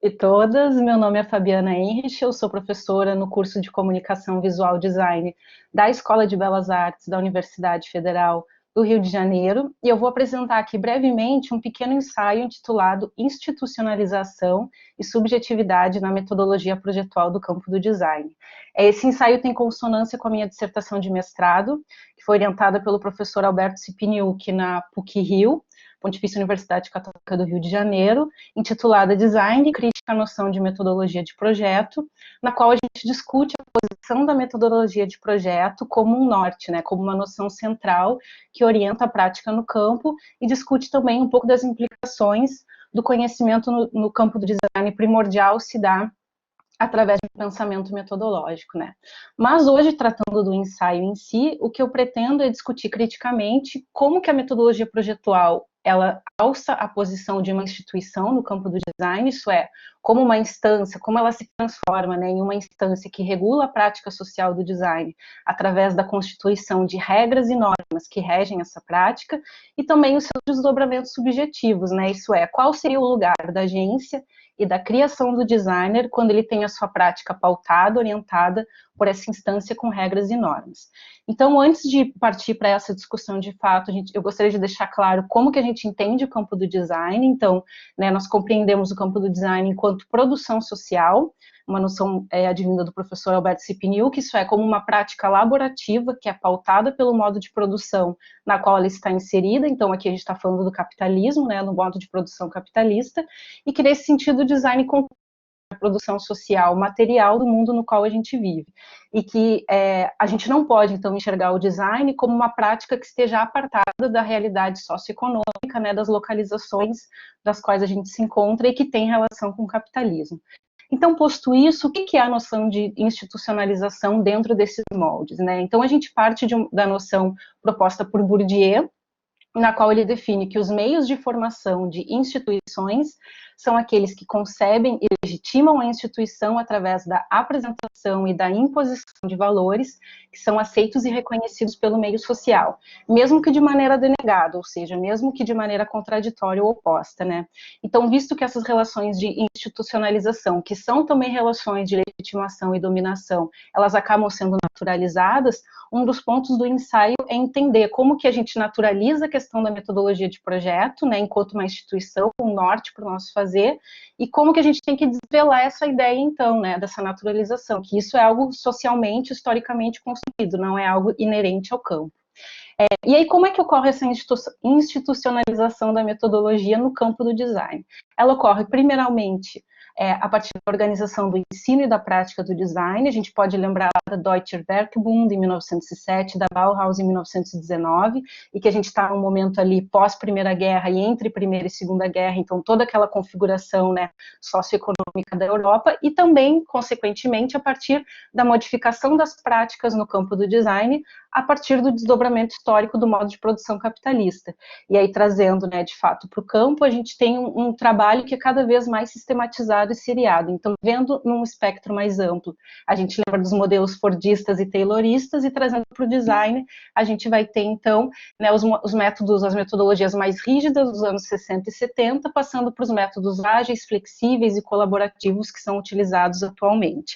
e todas. Meu nome é Fabiana Henrich, eu sou professora no curso de Comunicação Visual Design da Escola de Belas Artes da Universidade Federal do Rio de Janeiro, e eu vou apresentar aqui brevemente um pequeno ensaio intitulado Institucionalização e Subjetividade na Metodologia Projetual do Campo do Design. Esse ensaio tem consonância com a minha dissertação de mestrado, que foi orientada pelo professor Alberto Cipiniuc na PUC-Rio, Pontifícia Universidade Católica do Rio de Janeiro, intitulada Design e Crítica à Noção de Metodologia de Projeto, na qual a gente discute a posição da metodologia de projeto como um norte, né, como uma noção central que orienta a prática no campo, e discute também um pouco das implicações do conhecimento no campo do design primordial se dá através de um pensamento metodológico, né? Mas hoje, tratando do ensaio em si, o que eu pretendo é discutir criticamente como que a metodologia projetual ela alça a posição de uma instituição no campo do design, isso é, como uma instância, como ela se transforma, né, em uma instância que regula a prática social do design através da constituição de regras e normas que regem essa prática, e também os seus desdobramentos subjetivos, né, isso é, qual seria o lugar da agência e da criação do designer quando ele tem a sua prática pautada, orientada por essa instância com regras e normas. Então, antes de partir para essa discussão de fato, eu gostaria de deixar claro como que a gente entende o campo do design. Então, né, nós compreendemos o campo do design enquanto produção social, uma noção advinda do professor Alberto Cipiniuc, isso é, como uma prática laborativa que é pautada pelo modo de produção na qual ela está inserida. Então, aqui a gente está falando do capitalismo, né, no modo de produção capitalista, e que nesse sentido o design a produção social, material do mundo no qual a gente vive. E que a gente não pode, então, enxergar o design como uma prática que esteja apartada da realidade socioeconômica, né, das localizações das quais a gente se encontra e que tem relação com o capitalismo. Então, posto isso, o que é a noção de institucionalização dentro desses moldes, né? Então, a gente parte da noção proposta por Bourdieu, na qual ele define que os meios de formação de instituições são aqueles que concebem e legitimam a instituição através da apresentação e da imposição de valores que são aceitos e reconhecidos pelo meio social, mesmo que de maneira denegada, ou seja, mesmo que de maneira contraditória ou oposta, né? Então, visto que essas relações de institucionalização, que são também relações de legitimação e dominação, elas acabam sendo naturalizadas, um dos pontos do ensaio é entender como que a gente naturaliza a questão da metodologia de projeto, né, enquanto uma instituição, um norte para o nosso fazer, e como que a gente tem que desvelar essa ideia, então, né, dessa naturalização, que isso é algo socialmente, historicamente construído, não é algo inerente ao campo. E aí, como é que ocorre essa institucionalização da metodologia no campo do design? Ela ocorre, primeiramente, a partir da organização do ensino e da prática do design. A gente pode lembrar da Deutscher Werkbund, em 1907, da Bauhaus, em 1919, e que a gente está num momento ali pós-Primeira Guerra e entre Primeira e Segunda Guerra, então toda aquela configuração, né, socioeconômica da Europa, e também, consequentemente, a partir da modificação das práticas no campo do design, a partir do desdobramento histórico do modo de produção capitalista. E aí, trazendo, né, de fato, para o campo, a gente tem um trabalho que é cada vez mais sistematizado e seriado. Então, vendo num espectro mais amplo, a gente lembra dos modelos fordistas e tayloristas, e trazendo para o design, a gente vai ter, então, né, os métodos, as metodologias mais rígidas dos anos 60 e 70, passando para os métodos ágeis, flexíveis e colaborativos que são utilizados atualmente.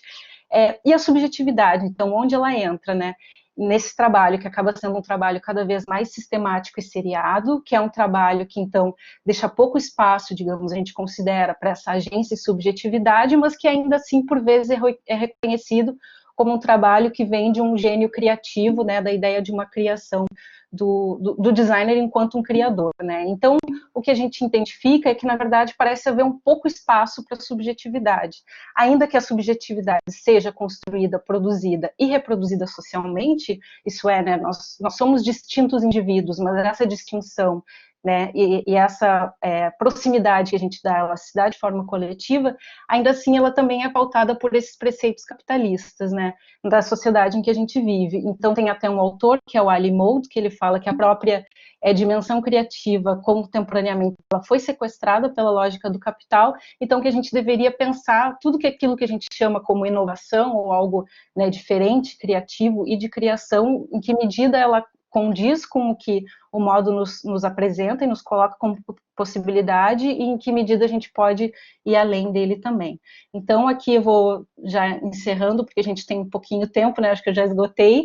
E a subjetividade, então, onde ela entra, né? Nesse trabalho, que acaba sendo um trabalho cada vez mais sistemático e seriado, que é um trabalho que, então, deixa pouco espaço, digamos, a gente considera, para essa agência e subjetividade, mas que ainda assim, por vezes, é reconhecido como um trabalho que vem de um gênio criativo, né, da ideia de uma criação do designer enquanto um criador, né? Então, o que a gente identifica é que, na verdade, parece haver um pouco espaço para a subjetividade. Ainda que a subjetividade seja construída, produzida e reproduzida socialmente, isso é, né, nós somos distintos indivíduos, mas essa distinção, né, e essa proximidade que a gente dá à cidade de forma coletiva, ainda assim ela também é pautada por esses preceitos capitalistas, né, da sociedade em que a gente vive. Então tem até um autor, que é o Ali Mould, que ele fala que a própria dimensão criativa, contemporaneamente, ela foi sequestrada pela lógica do capital, então que a gente deveria pensar tudo aquilo que a gente chama como inovação, ou algo, né, diferente, criativo e de criação, em que medida ela condiz com o que o modo nos apresenta e nos coloca como possibilidade, e em que medida a gente pode ir além dele também. Então, aqui eu vou já encerrando, porque a gente tem um pouquinho de tempo, né, acho que eu já esgotei.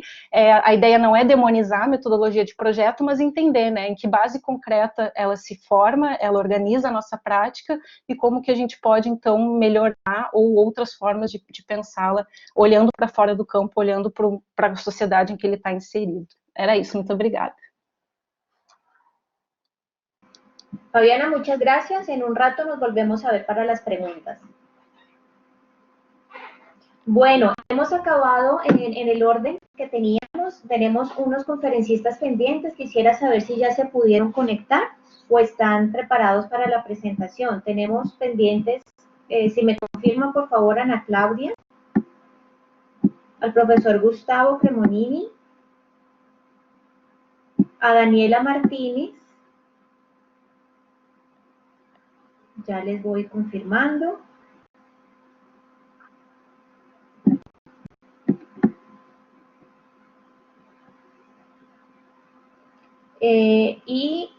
A ideia não é demonizar a metodologia de projeto, mas entender, né, em que base concreta ela se forma, ela organiza a nossa prática, e como que a gente pode, então, melhorar, ou outras formas de pensá-la, olhando para fora do campo, olhando para a sociedade em que ele está inserido. Era isso, muito obrigada.
Fabiana, muchas gracias. En un rato nos volvemos a ver para las preguntas. Bueno, hemos acabado en el orden que teníamos. Tenemos unos conferencistas pendientes. Quisiera saber si ya se pudieron conectar o están preparados para la presentación. Tenemos pendientes, si me confirma por favor, Ana Claudia, al profesor Gustavo Cremonini, a Daniela Martínez, ya les voy confirmando. Y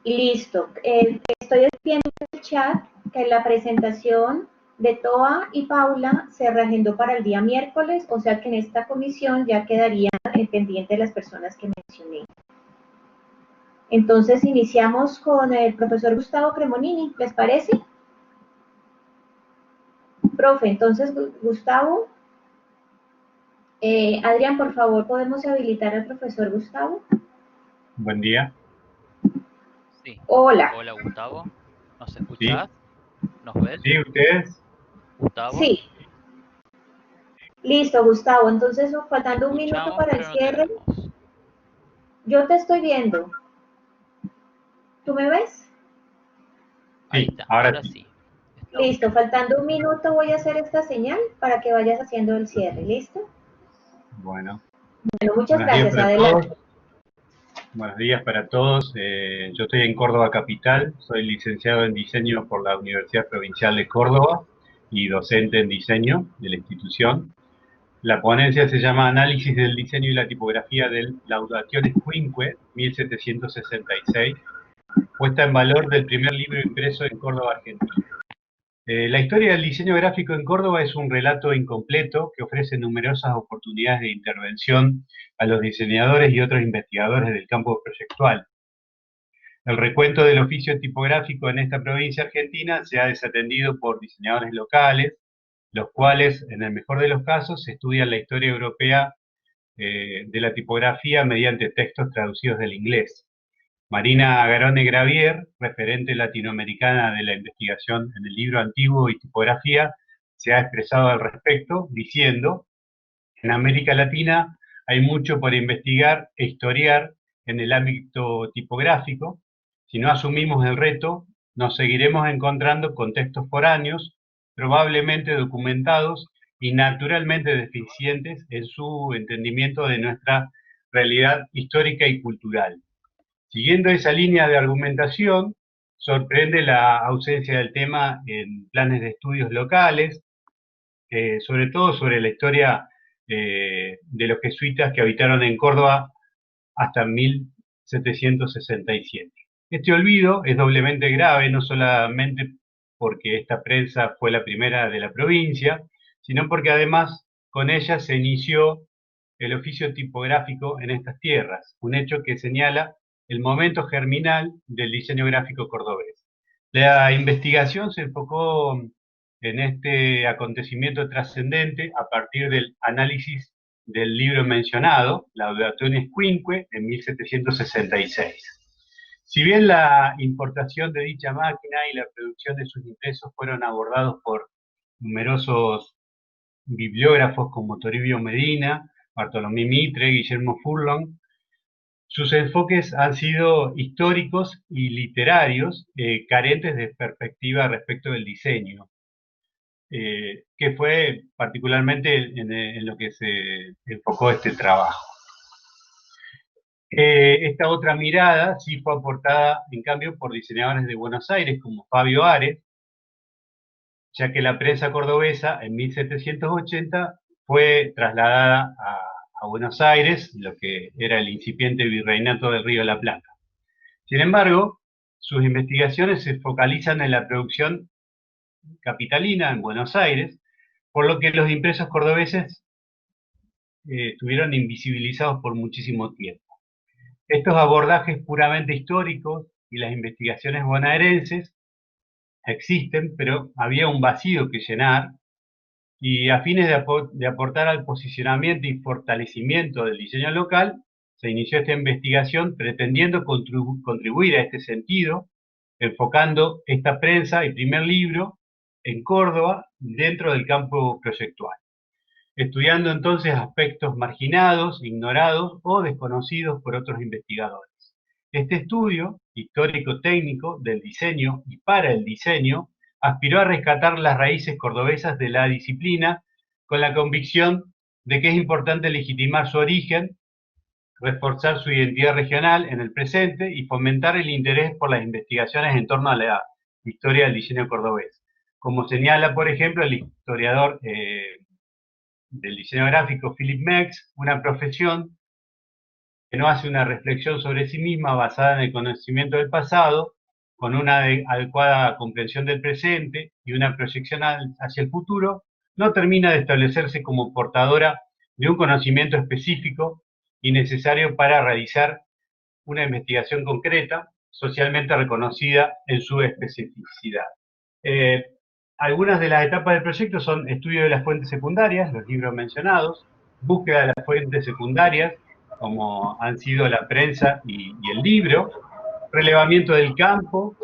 listo. Estoy viendo en el chat que la presentación de Toa y Paula se reagendó para el día miércoles, o sea que en esta comisión ya quedarían pendientes las personas que mencioné. Entonces iniciamos con el profesor Gustavo Cremonini, ¿les parece? Profe, entonces Gustavo. Adrián, por favor, ¿podemos habilitar al profesor Gustavo?
Buen día.
Sí.
Hola.
Hola, Gustavo. ¿Nos escuchás? Sí. ¿Nos ves?
Sí, ¿ustedes?
Gustavo.
Sí. Listo, Gustavo. Entonces, faltando un minuto para el cierre. Yo te estoy viendo. ¿Tú me ves?
Ahí está, ahora sí.
Listo, faltando un minuto voy a hacer esta señal para que vayas haciendo el cierre. ¿Listo?
Bueno.
Bueno, muchas gracias. Adelante.
Buenos días para todos. Yo estoy en Córdoba Capital, soy licenciado en diseño por la Universidad Provincial de Córdoba y docente en diseño de la institución. La ponencia se llama Análisis del diseño y la tipografía del Laudationes Quinque, 1766, puesta en valor del primer libro impreso en Córdoba, Argentina. La historia del diseño gráfico en Córdoba es un relato incompleto que ofrece numerosas oportunidades de intervención a los diseñadores y otros investigadores del campo proyectual. El recuento del oficio tipográfico en esta provincia argentina se ha desatendido por diseñadores locales, los cuales, en el mejor de los casos, estudian la historia europea de la tipografía mediante textos traducidos del inglés. Marina Garone Gravier, referente latinoamericana de la investigación en el libro antiguo y tipografía, se ha expresado al respecto, diciendo: en América Latina hay mucho por investigar e historiar en el ámbito tipográfico. Si no asumimos el reto, nos seguiremos encontrando con textos foráneos, probablemente documentados y naturalmente deficientes en su entendimiento de nuestra realidad histórica y cultural. Siguiendo esa línea de argumentación, sorprende la ausencia del tema en planes de estudios locales, sobre todo sobre la historia de los jesuitas que habitaron en Córdoba hasta 1767. Este olvido es doblemente grave, no solamente porque esta prensa fue la primera de la provincia, sino porque además con ella se inició el oficio tipográfico en estas tierras, un hecho que señala el momento germinal del diseño gráfico cordobés. La investigación se enfocó en este acontecimiento trascendente a partir del análisis del libro mencionado, Laudationes Quinque, en 1766. Si bien la importación de dicha máquina y la producción de sus impresos fueron abordados por numerosos bibliógrafos como Toribio Medina, Bartolomé Mitre, Guillermo Furlong, sus enfoques han sido históricos y literarios, carentes de perspectiva respecto del diseño, que fue particularmente en lo que se enfocó este trabajo. Esta otra mirada sí fue aportada, en cambio, por diseñadores de Buenos Aires como Fabio Ares, ya que la prensa cordobesa en 1780 fue trasladada a Buenos Aires, lo que era el incipiente virreinato del Río de la Plata. Sin embargo, sus investigaciones se focalizan en la producción capitalina en Buenos Aires, por lo que los impresos cordobeses estuvieron invisibilizados por muchísimo tiempo. Estos abordajes puramente históricos y las investigaciones bonaerenses existen, pero había un vacío que llenar, y a fines de aportar al posicionamiento y fortalecimiento del diseño local, se inició esta investigación pretendiendo contribuir a este sentido, enfocando esta prensa y primer libro en Córdoba dentro del campo proyectual, estudiando entonces aspectos marginados, ignorados o desconocidos por otros investigadores. Este estudio histórico-técnico del diseño y para el diseño aspiró a rescatar las raíces cordobesas de la disciplina con la convicción de que es importante legitimar su origen, reforzar su identidad regional en el presente y fomentar el interés por las investigaciones en torno a la historia del diseño cordobés. Como señala, por ejemplo, el historiador del diseño gráfico Philip Mex, una profesión que no hace una reflexión sobre sí misma basada en el conocimiento del pasado, con una adecuada comprensión del presente y una proyección hacia el futuro, no termina de establecerse como portadora de un conocimiento específico y necesario para realizar una investigación concreta, socialmente reconocida en su especificidad. Algunas de las etapas del proyecto son estudio de las fuentes secundarias, los libros mencionados, búsqueda de las fuentes secundarias, como han sido la prensa y el libro, relevamiento del campo,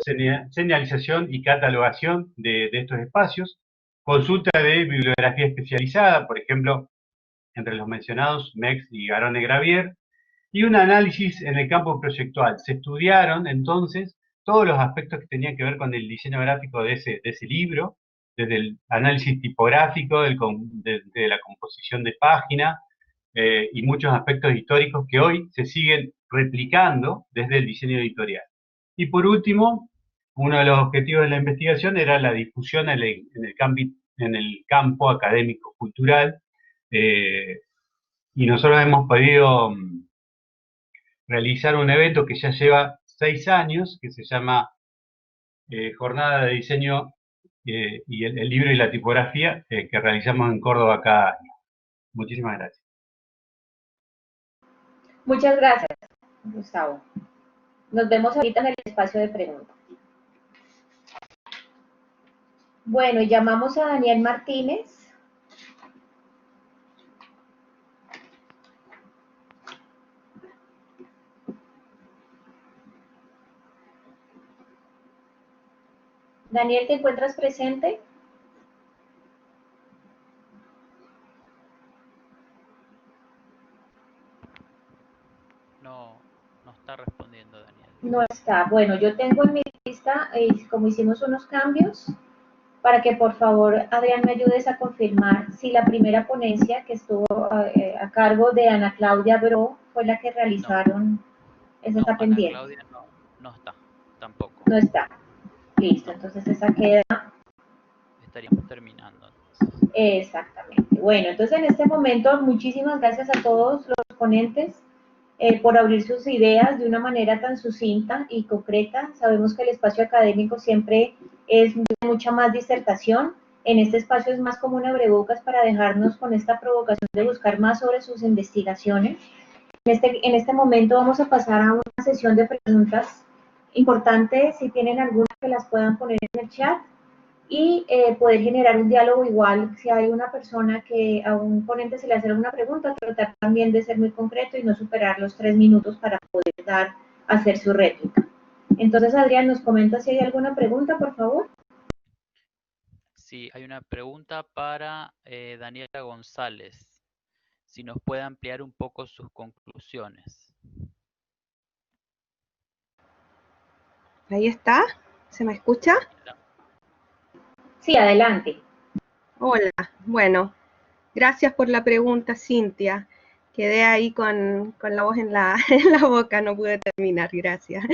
señalización y catalogación de estos espacios, consulta de bibliografía especializada, por ejemplo, entre los mencionados Mex y Garone Gravier, y un análisis en el campo proyectual. Se estudiaron entonces todos los aspectos que tenían que ver con el diseño gráfico de ese libro, desde el análisis tipográfico, de la composición de página, y muchos aspectos históricos que hoy se siguen replicando desde el diseño editorial. Y por último, uno de los objetivos de la investigación era la difusión en el campo académico-cultural, y nosotros hemos podido realizar un evento que ya lleva 6 años, que se llama Jornada de Diseño y el libro y la tipografía, que realizamos en Córdoba cada año. Muchísimas gracias.
Muchas gracias, Gustavo. Nos vemos ahorita en el espacio de preguntas. Bueno, llamamos a Daniel Martínez. Daniel, ¿te encuentras presente?
No está respondiendo Daniel.
No está. Bueno, yo tengo en mi lista, como hicimos unos cambios, para que por favor, Adrián, me ayudes a confirmar si la primera ponencia que estuvo a cargo de Ana Claudia Bro fue la que realizaron. Esa está pendiente.
Ana Claudia no está, tampoco.
No está. Listo, entonces esa queda.
Estaríamos terminando.
Exactamente. Bueno, entonces en este momento, muchísimas gracias a todos los ponentes por abrir sus ideas de una manera tan sucinta y concreta. Sabemos que el espacio académico siempre es mucha más disertación. En este espacio es más como un abrebocas para dejarnos con esta provocación de buscar más sobre sus investigaciones. En este momento vamos a pasar a una sesión de preguntas importantes, si tienen alguna que las puedan poner en el chat, y poder generar un diálogo igual. Si hay una persona que a un ponente se le hace una pregunta, tratar también de ser muy concreto y no superar los 3 minutos para poder hacer su réplica. Entonces, Adrián, ¿nos comenta si hay alguna pregunta, por favor?
Sí, hay una pregunta para Daniela González. Si nos puede ampliar un poco sus conclusiones.
Ahí está. ¿Se me escucha?
Sí, adelante.
Hola, bueno, gracias por la pregunta, Cintia. Quedé ahí con la voz en la boca, no pude terminar, gracias.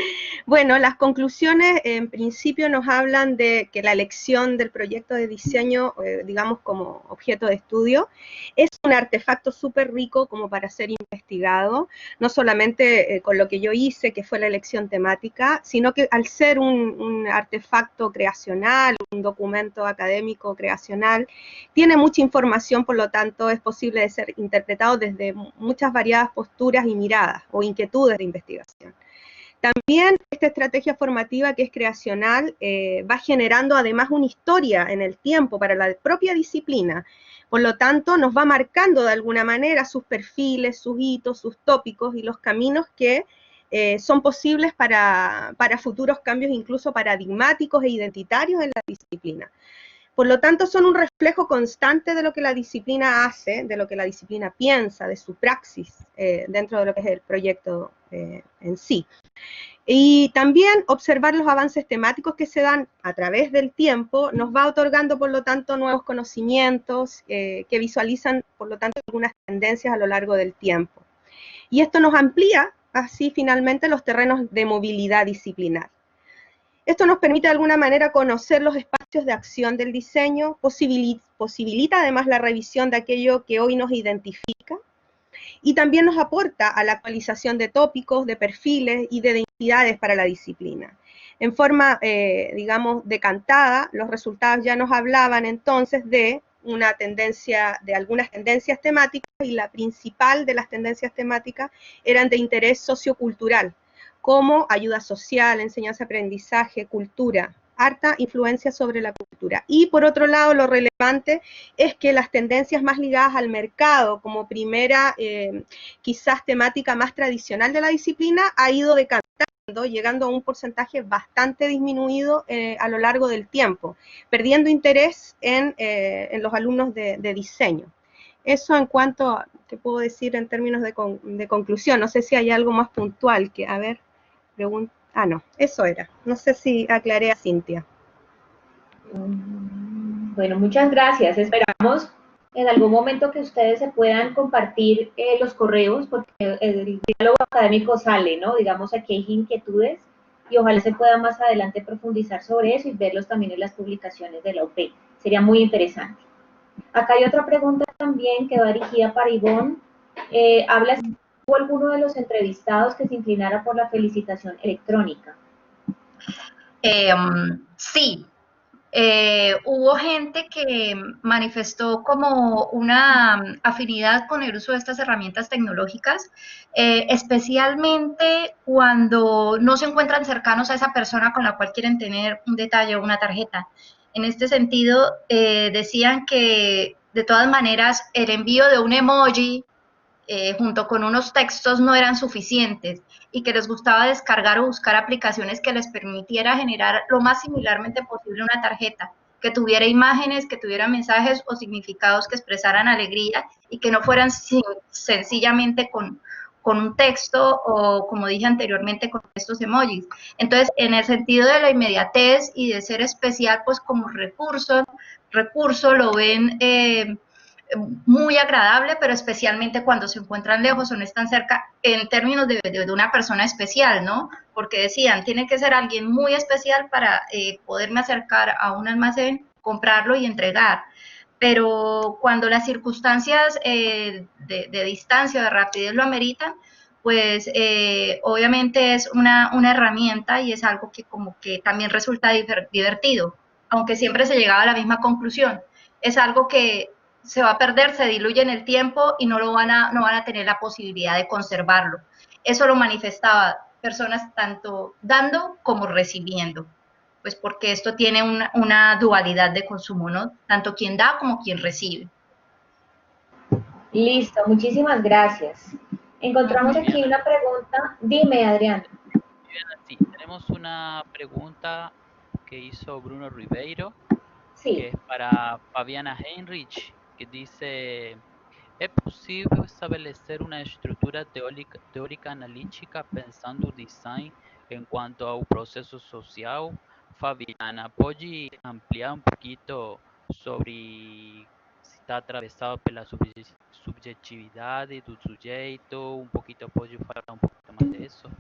Bueno, las conclusiones en principio nos hablan de que la elección del proyecto de diseño, digamos como objeto de estudio, es un artefacto súper rico como para ser investigado, no solamente con lo que yo hice, que fue la elección temática, sino que al ser un artefacto creacional, un documento académico creacional, tiene mucha información, por lo tanto es posible de ser interpretado desde muchas variadas posturas y miradas o inquietudes de investigación. También esta estrategia formativa que es creacional va generando además una historia en el tiempo para la propia disciplina, por lo tanto nos va marcando de alguna manera sus perfiles, sus hitos, sus tópicos y los caminos que son posibles para futuros cambios incluso paradigmáticos e identitarios en la disciplina. Por lo tanto, son un reflejo constante de lo que la disciplina hace, de lo que la disciplina piensa, de su praxis dentro de lo que es el proyecto en sí. Y también observar los avances temáticos que se dan a través del tiempo nos va otorgando, por lo tanto, nuevos conocimientos que visualizan, por lo tanto, algunas tendencias a lo largo del tiempo. Y esto nos amplía, así, finalmente, los terrenos de movilidad disciplinar. Esto nos permite de alguna manera conocer los espacios de acción del diseño, posibilita además la revisión de aquello que hoy nos identifica y también nos aporta a la actualización de tópicos, de perfiles y de identidades para la disciplina. En forma, digamos, decantada, los resultados ya nos hablaban entonces de una tendencia, de algunas tendencias temáticas, y la principal de las tendencias temáticas eran de interés sociocultural, como ayuda social, enseñanza-aprendizaje, cultura, harta influencia sobre la cultura. Y por otro lado, lo relevante es que las tendencias más ligadas al mercado, como primera, quizás temática más tradicional de la disciplina, ha ido decantando, llegando a un porcentaje bastante disminuido a lo largo del tiempo, perdiendo interés en los alumnos de diseño. Eso en cuanto a, ¿qué puedo decir en términos de conclusión? No sé si hay algo más puntual que, a ver... no, eso era. No sé si aclaré a Cintia.
Bueno, muchas gracias. Esperamos en algún momento que ustedes se puedan compartir los correos, porque el diálogo académico sale, ¿no? Digamos, aquí hay inquietudes y ojalá se pueda más adelante profundizar sobre eso y verlos también en las publicaciones de la UP. Sería muy interesante. Acá hay otra pregunta también que va dirigida para Ivonne. Habla si hubo alguno de los entrevistados que se inclinara por la felicitación electrónica.
Sí. Hubo gente que manifestó como una afinidad con el uso de estas herramientas tecnológicas, especialmente cuando no se encuentran cercanos a esa persona con la cual quieren tener un detalle o una tarjeta. En este sentido, decían que de todas maneras el envío de un emoji junto con unos textos no eran suficientes y que les gustaba descargar o buscar aplicaciones que les permitiera generar lo más similarmente posible una tarjeta, que tuviera imágenes, que tuviera mensajes o significados que expresaran alegría y que no fueran sencillamente con un texto o, como dije anteriormente, con estos emojis. Entonces, en el sentido de la inmediatez y de ser especial, pues como recurso lo ven muy agradable, pero especialmente cuando se encuentran lejos o no están cerca, en términos de una persona especial, ¿no? Porque decían, tiene que ser alguien muy especial para poderme acercar a un almacén, comprarlo y entregar. Pero cuando las circunstancias de distancia o de rapidez lo ameritan, pues obviamente es una herramienta y es algo que como que también resulta divertido, aunque siempre se llegaba a la misma conclusión. Es algo que se va a perder, se diluye en el tiempo y no van a tener la posibilidad de conservarlo. Eso lo manifestaba personas tanto dando como recibiendo, pues porque esto tiene una dualidad de consumo, ¿no? Tanto quien da como quien recibe.
Listo, muchísimas gracias. Encontramos aquí una pregunta. Dime, Adrián.
Sí, tenemos una pregunta que hizo Bruno Ribeiro,
sí,
que es para Fabiana Heinrich, que dice, ¿é possível estabelecer uma estrutura teórica analítica pensando o design enquanto ao processo social? Fabiana, pode ampliar um pouquinho sobre se está atravessado pela subjetividade do sujeito? Um pouquinho, pode falar um pouquinho mais disso?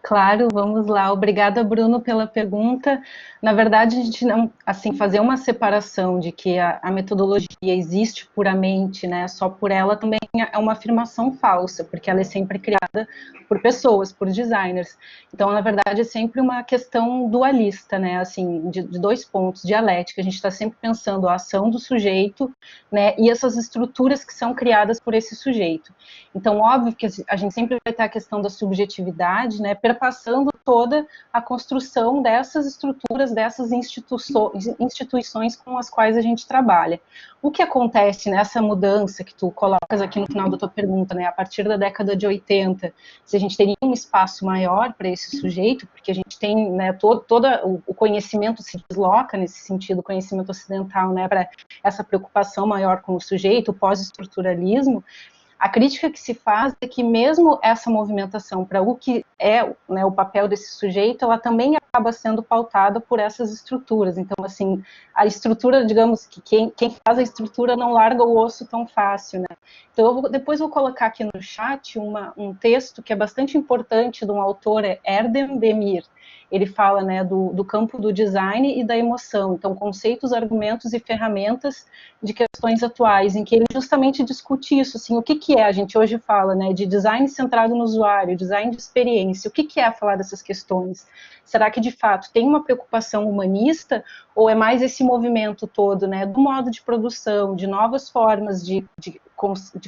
Claro, vamos lá. Obrigada, Bruno, pela pergunta. Na verdade, a gente não, assim, fazer uma separação de que a metodologia existe puramente, né, só por ela também é uma afirmação falsa, porque ela é sempre criada por pessoas, por designers. Então, na verdade, é sempre uma questão dualista, né, assim, de dois pontos, dialética. A gente está sempre pensando a ação do sujeito, né, e essas estruturas que são criadas por esse sujeito. Então, óbvio que a gente sempre vai ter a questão da subjetividade, né, perpassando toda a construção dessas estruturas, dessas instituições com as quais a gente trabalha. O que acontece nessa mudança que tu colocas aqui no final da tua pergunta, né, a partir da década de 80, se a gente teria um espaço maior para esse sujeito, porque a gente tem, né, todo o conhecimento se desloca nesse sentido, o conhecimento ocidental, né, para essa preocupação maior com o sujeito, o pós-estruturalismo. A crítica que se faz é que mesmo essa movimentação para o que é, né, o papel desse sujeito, ela também acaba sendo pautada por essas estruturas. Então, assim, a estrutura, digamos que quem faz a estrutura não larga o osso tão fácil, né? Então, depois vou colocar aqui no chat um texto que é bastante importante de um autor, é Erdem Demir. Ele fala, né, do campo do design e da emoção, então conceitos, argumentos e ferramentas de questões atuais, em que ele justamente discute isso, assim, o que é, a gente hoje fala, né, de design centrado no usuário, design de experiência, o que é falar dessas questões? Será que de fato tem uma preocupação humanista, ou é mais esse movimento todo, né, do modo de produção, de novas formas de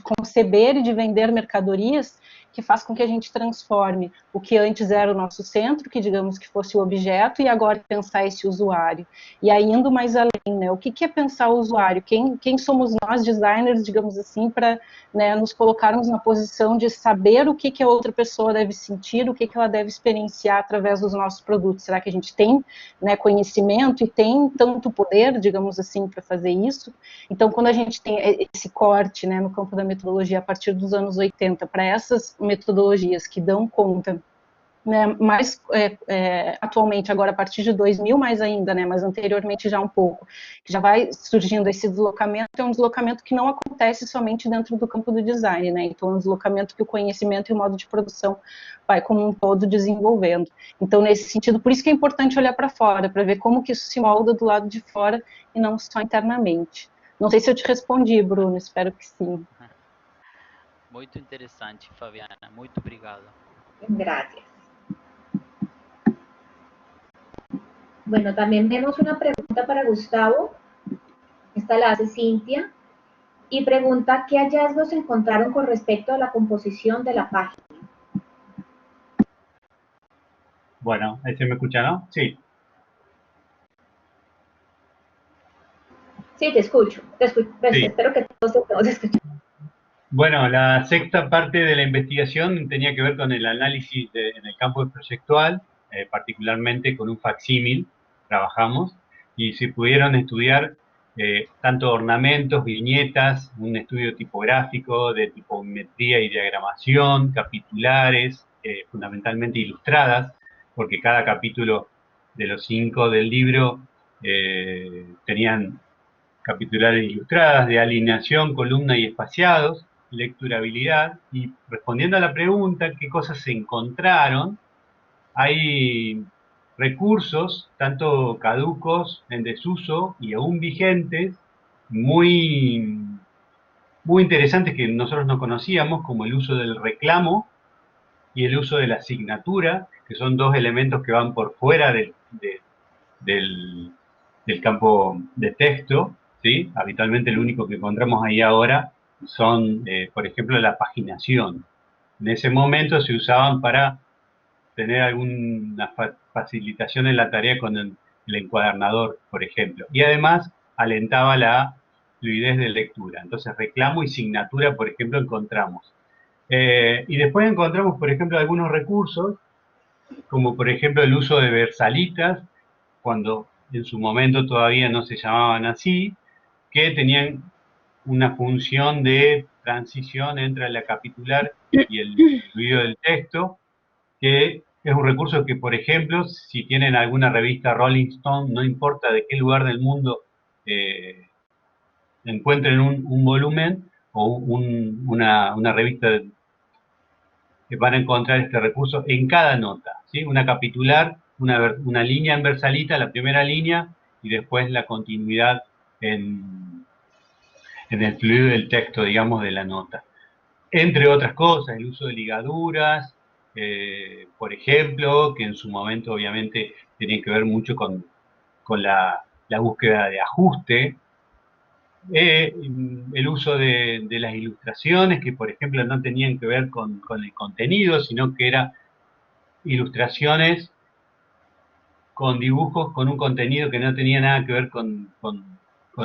conceber e de vender mercadorias, que faz com que a gente transforme o que antes era o nosso centro, que digamos que fosse o objeto, e agora pensar esse usuário. E aí, indo mais além, né, o que é pensar o usuário? Quem somos nós, designers, digamos assim, para, né, nos colocarmos na posição de saber o que a outra pessoa deve sentir, o que ela deve experienciar através dos nossos produtos? Será que a gente tem, né, conhecimento e tem tanto poder, digamos assim, para fazer isso? Então, quando a gente tem esse corte, né, no campo da metodologia a partir dos anos 80 para essas metodologias que dão conta né, mais atualmente, agora a partir de 2000 mais ainda, né, mas anteriormente já um pouco, que já vai surgindo esse deslocamento, é um deslocamento que não acontece somente dentro do campo do design, né, então é um deslocamento que o conhecimento e o modo de produção vai como um todo desenvolvendo. Então, nesse sentido, por isso que é importante olhar para fora, para ver como que isso se molda do lado de fora e não só internamente. Não sei se eu te respondi, Bruno, espero que sim.
Muito interessante, Fabiana, muito obrigado.
Gracias. Bueno, también vemos una pregunta para Gustavo. Esta la hace Cintia. Y pregunta qué hallazgos encontraron con respecto a la composición de la página.
Bueno, ¿ahí se me escucha, no? Sí.
Sí, te escucho.
Sí.
Espero que todos te podamos escuchar.
Bueno, la sexta parte de la investigación tenía que ver con el análisis en el campo proyectual, particularmente con un facsímil, trabajamos, y se pudieron estudiar tanto ornamentos, viñetas, un estudio tipográfico de tipometría y diagramación, capitulares, fundamentalmente ilustradas, porque cada capítulo de los 5 del libro tenían capitulares ilustradas de alineación, columna y espaciados, lecturabilidad, y respondiendo a la pregunta qué cosas se encontraron, hay recursos, tanto caducos, en desuso y aún vigentes, muy interesantes que nosotros no conocíamos, como el uso del reclamo y el uso de la asignatura, que son dos elementos que van por fuera del campo de texto, ¿sí? Habitualmente lo único que encontramos ahí ahora son, por ejemplo, la paginación. En ese momento se usaban para tener alguna facilitación en la tarea con el encuadernador, por ejemplo. Y además alentaba la fluidez de lectura. Entonces reclamo y signatura, por ejemplo, encontramos. Y después encontramos, por ejemplo, algunos recursos, como por ejemplo el uso de versalitas, cuando en su momento todavía no se llamaban así, que tenían una función de transición entre la capitular y el fluido del texto, que es un recurso que, por ejemplo, si tienen alguna revista Rolling Stone, no importa de qué lugar del mundo encuentren un volumen o una revista, van a encontrar este recurso en cada nota, ¿sí? Una capitular, una línea en versalita, la primera línea, y después la continuidad en el fluido del texto, digamos, de la nota. Entre otras cosas, el uso de ligaduras, por ejemplo, que en su momento obviamente tenían que ver mucho con la búsqueda de ajuste, el uso de las ilustraciones, que por ejemplo no tenían que ver con el contenido, sino que eran ilustraciones con dibujos, con un contenido que no tenía nada que ver con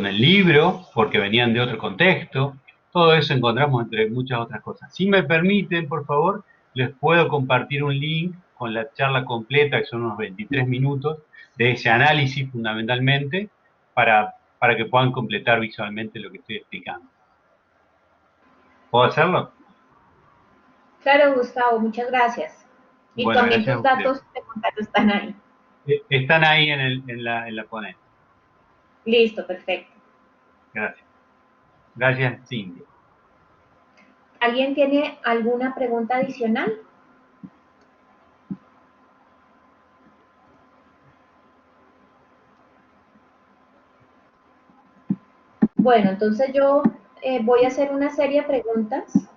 el libro, porque venían de otro contexto. Todo eso encontramos entre muchas otras cosas. Si me permiten, por favor, les puedo compartir un link con la charla completa, que son unos 23 minutos, de ese análisis fundamentalmente, para que puedan completar visualmente lo que estoy explicando. ¿Puedo hacerlo?
Claro, Gustavo, muchas gracias. Y
Bueno,
también
gracias
tus datos de contacto están ahí.
Están ahí en la ponencia.
Listo, perfecto.
Gracias. Gracias, Cindy.
¿Alguien tiene alguna pregunta adicional? Bueno, entonces yo voy a hacer una serie de preguntas.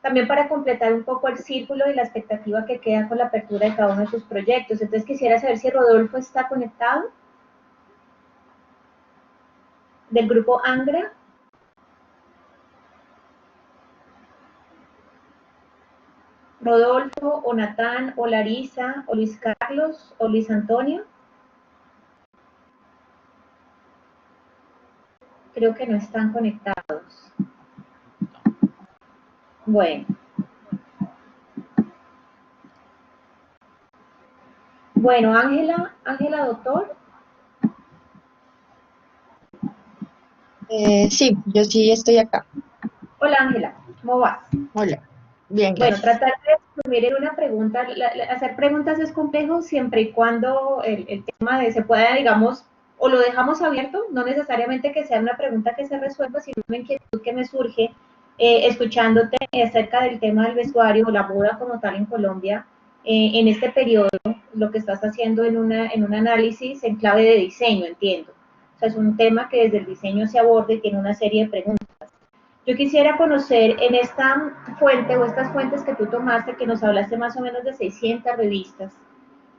También para completar un poco el círculo y la expectativa que queda con la apertura de cada uno de sus proyectos. Entonces quisiera saber si Rodolfo está conectado, del grupo Angra. Rodolfo, o Natán, o Larisa, o Luis Carlos, o Luis Antonio. Creo que no están conectados. Bueno. Bueno, Ángela, doctor.
Sí, yo sí estoy acá.
Hola, Ángela, ¿cómo vas?
Hola. Bien,
Bueno,
gracias.
tratar de resumir en una pregunta, hacer preguntas es complejo siempre y cuando el tema se pueda, digamos, o lo dejamos abierto, no necesariamente que sea una pregunta que se resuelva, sino una inquietud que me surge escuchándote acerca del tema del vestuario o la moda como tal en Colombia en este periodo, lo que estás haciendo en un análisis en clave de diseño, entiendo. O sea, es un tema que desde el diseño se aborda y tiene una serie de preguntas. Yo quisiera conocer en esta fuente o estas fuentes que tú tomaste, que nos hablaste más o menos de 600 revistas,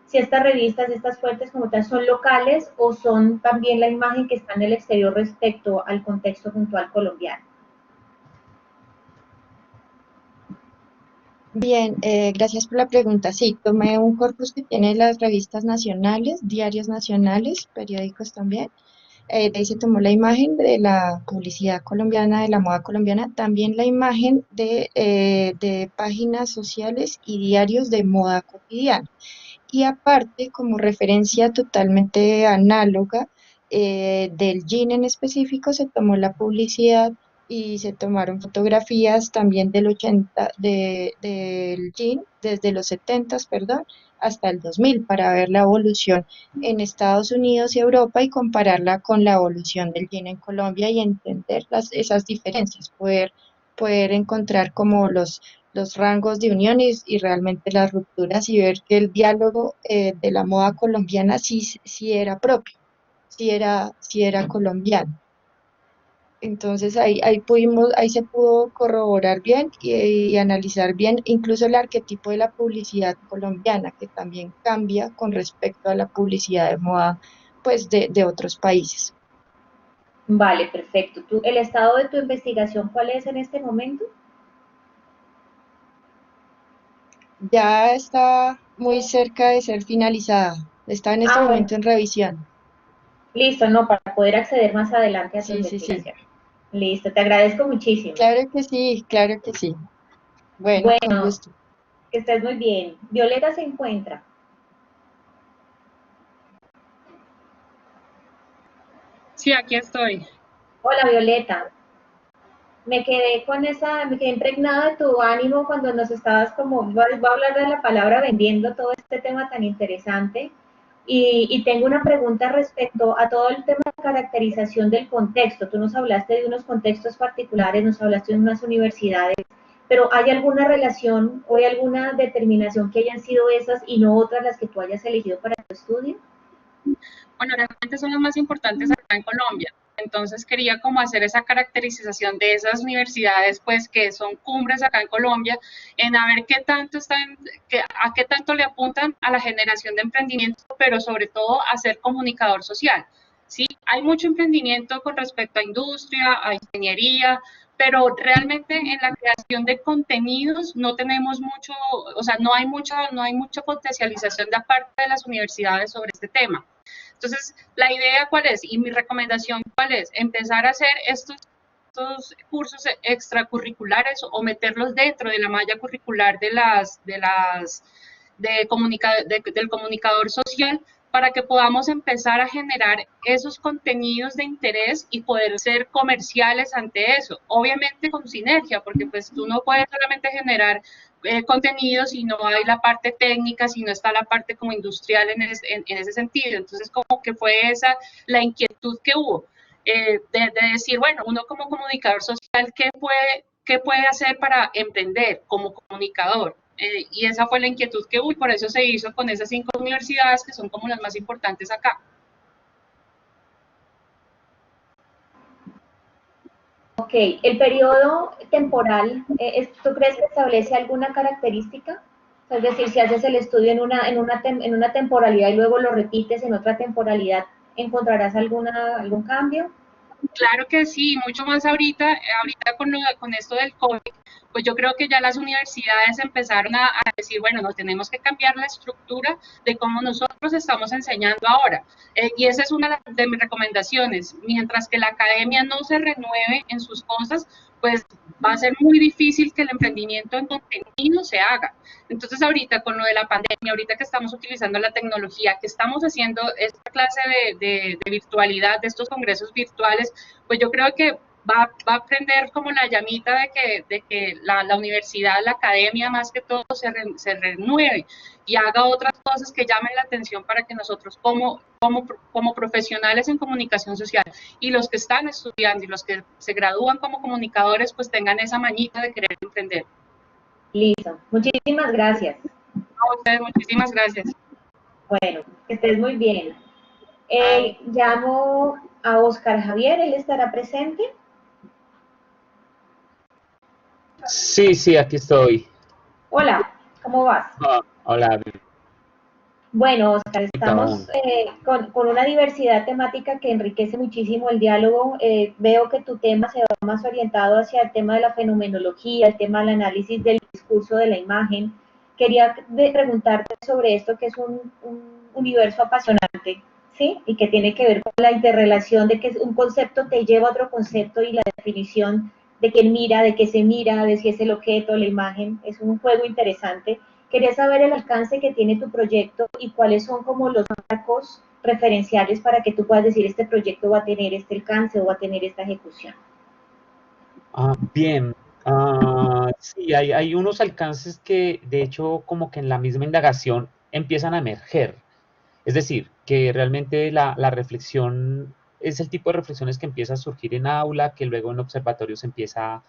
si estas revistas, estas fuentes como tal son locales o son también la imagen que está en el exterior respecto al contexto puntual colombiano.
Bien, gracias por la pregunta. Sí, tomé un corpus que tiene las revistas nacionales, diarios nacionales, periódicos también. De ahí se tomó la imagen de la publicidad colombiana, de la moda colombiana, también la imagen de páginas sociales y diarios de moda cotidiana. Y aparte, como referencia totalmente análoga del jean en específico, se tomó la publicidad y se tomaron fotografías también del jean, desde los 70, perdón, hasta el 2000, para ver la evolución en Estados Unidos y Europa y compararla con la evolución del jean en Colombia y entender esas diferencias, poder encontrar como los rangos de unión y realmente las rupturas y ver que el diálogo de la moda colombiana sí era propio, sí era colombiano. Entonces ahí se pudo corroborar bien y analizar bien incluso el arquetipo de la publicidad colombiana, que también cambia con respecto a la publicidad de moda pues de otros países.
Vale, perfecto. ¿El estado de tu investigación cuál es en este momento?
Ya está muy cerca de ser finalizada. Está en este momento en revisión.
Listo, no, para poder acceder más adelante a tu investigación. Listo, te agradezco muchísimo.
Claro que sí, claro que sí. Bueno, con gusto.
Que estés muy bien. Violeta se encuentra.
Sí, aquí estoy.
Hola, Violeta. Me quedé impregnada de tu ánimo cuando nos estabas voy a hablar de la palabra vendiendo todo este tema tan interesante. Y tengo una pregunta respecto a todo el tema de caracterización del contexto. Tú nos hablaste de unos contextos particulares, nos hablaste de unas universidades, pero ¿hay alguna relación o hay alguna determinación que hayan sido esas y no otras las que tú hayas elegido para tu estudio?
Bueno, realmente son las más importantes acá en Colombia. Entonces quería como hacer esa caracterización de esas universidades, pues que son cumbres acá en Colombia, en a ver qué tanto a qué tanto le apuntan a la generación de emprendimiento, pero sobre todo a ser comunicador social. Sí, hay mucho emprendimiento con respecto a industria, a ingeniería, pero realmente en la creación de contenidos no tenemos mucho, o sea, no hay mucha potencialización de parte de las universidades sobre este tema. Entonces, la idea cuál es y mi recomendación cuál es, empezar a hacer estos cursos extracurriculares o meterlos dentro de la malla curricular del comunicador social para que podamos empezar a generar esos contenidos de interés y poder ser comerciales ante eso. Obviamente con sinergia, porque pues tú no puedes solamente generar contenido si no hay la parte técnica, si no está la parte como industrial en ese sentido. Entonces como que fue esa la inquietud que hubo. De decir, bueno, uno como comunicador social, ¿qué puede hacer para emprender como comunicador? Y esa fue la inquietud que hubo y por eso se hizo con esas 5 universidades que son como las más importantes acá.
Ok, el periodo temporal, ¿tú crees que establece alguna característica? Es decir, si haces el estudio en una temporalidad y luego lo repites en otra temporalidad, ¿encontrarás algún cambio?
Claro que sí, mucho más ahorita con esto del COVID, pues yo creo que ya las universidades empezaron a decir, bueno, nos tenemos que cambiar la estructura de cómo nosotros estamos enseñando ahora. Y esa es una de mis recomendaciones. Mientras que la academia no se renueve en sus cosas, pues va a ser muy difícil que el emprendimiento en contenido se haga. Entonces ahorita con lo de la pandemia, ahorita que estamos utilizando la tecnología, que estamos haciendo esta clase de virtualidad, de estos congresos virtuales, pues yo creo que va a prender como la llamita de que la universidad, la academia más que todo se renueve y haga otras cosas que llamen la atención para que nosotros como profesionales en comunicación social y los que están estudiando y los que se gradúan como comunicadores pues tengan esa mañita de querer emprender.
Listo, muchísimas gracias.
A ustedes, muchísimas gracias.
Bueno, que estés muy bien. Llamo a Oscar Javier, ¿él estará presente?
Sí, sí, aquí estoy.
Hola, ¿cómo vas?
Hola.
Bueno, Oscar, estamos con una diversidad temática que enriquece muchísimo el diálogo. Veo que tu tema se va más orientado hacia el tema de la fenomenología, el tema del análisis del discurso de la imagen. Quería preguntarte sobre esto, que es un universo apasionante, ¿sí? Y que tiene que ver con la interrelación de que un concepto te lleva a otro concepto y la definición de quién mira, de qué se mira, de si es el objeto, la imagen. Es un juego interesante. Quería saber el alcance que tiene tu proyecto y cuáles son como los marcos referenciales para que tú puedas decir este proyecto va a tener este alcance o va a tener esta ejecución.
Bien, sí, hay unos alcances que de hecho como que en la misma indagación empiezan a emerger. Es decir, que realmente la reflexión es el tipo de reflexiones que empieza a surgir en aula, que luego en observatorios empieza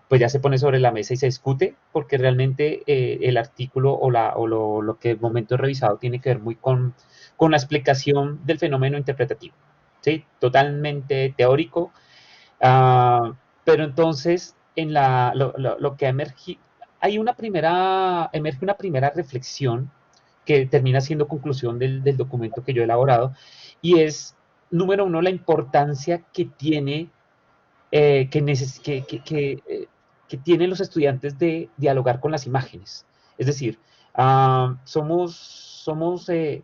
pues ya se pone sobre la mesa y se discute, porque realmente el artículo o lo que el momento he revisado tiene que ver muy con la explicación del fenómeno interpretativo, ¿sí? Totalmente teórico, pero entonces en lo que emerge una primera reflexión que termina siendo conclusión del documento que yo he elaborado, y es, número uno, la importancia que tiene que tienen los estudiantes de dialogar con las imágenes. Es decir, somos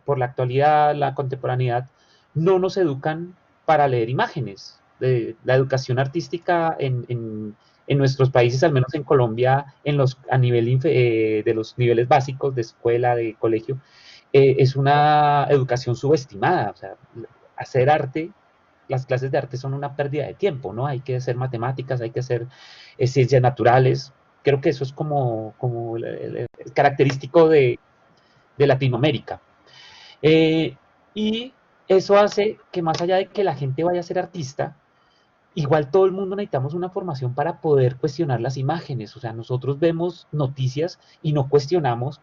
por la actualidad, la contemporaneidad, no nos educan para leer imágenes. La educación artística en nuestros países, al menos en Colombia, a nivel de los niveles básicos de escuela, de colegio, es una educación subestimada. O sea, hacer arte, las clases de arte son una pérdida de tiempo, ¿no? Hay que hacer matemáticas, hay que hacer ciencias naturales. Creo que eso es como el característico de Latinoamérica. Y eso hace que más allá de que la gente vaya a ser artista, igual todo el mundo necesitamos una formación para poder cuestionar las imágenes. O sea, nosotros vemos noticias y no cuestionamos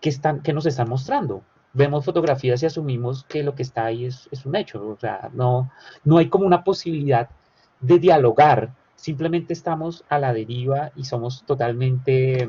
qué nos están mostrando. Vemos fotografías y asumimos que lo que está ahí es un hecho. O sea, no hay como una posibilidad de dialogar. Simplemente estamos a la deriva y somos totalmente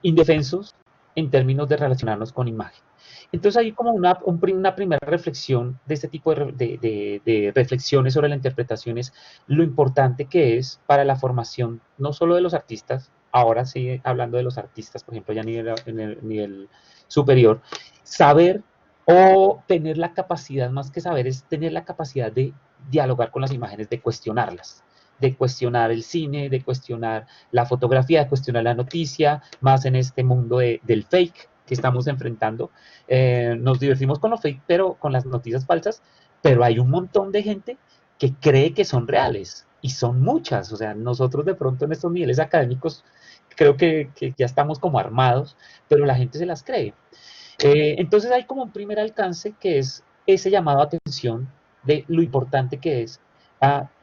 indefensos en términos de relacionarnos con imagen. Entonces hay como una primera reflexión de este tipo de reflexiones sobre la interpretación, es lo importante que es para la formación no solo de los artistas, ahora sí hablando de los artistas, por ejemplo, ya en el nivel superior, saber o tener la capacidad, más que saber, es tener la capacidad de dialogar con las imágenes, de cuestionarlas, de cuestionar el cine, de cuestionar la fotografía, de cuestionar la noticia, más en este mundo del fake que estamos enfrentando. Nos divertimos con los fake, pero con las noticias falsas, pero hay un montón de gente que cree que son reales, y son muchas. O sea, nosotros de pronto en estos niveles académicos creo que ya estamos como armados, pero la gente se las cree. Entonces hay como un primer alcance que es ese llamado a atención de lo importante que es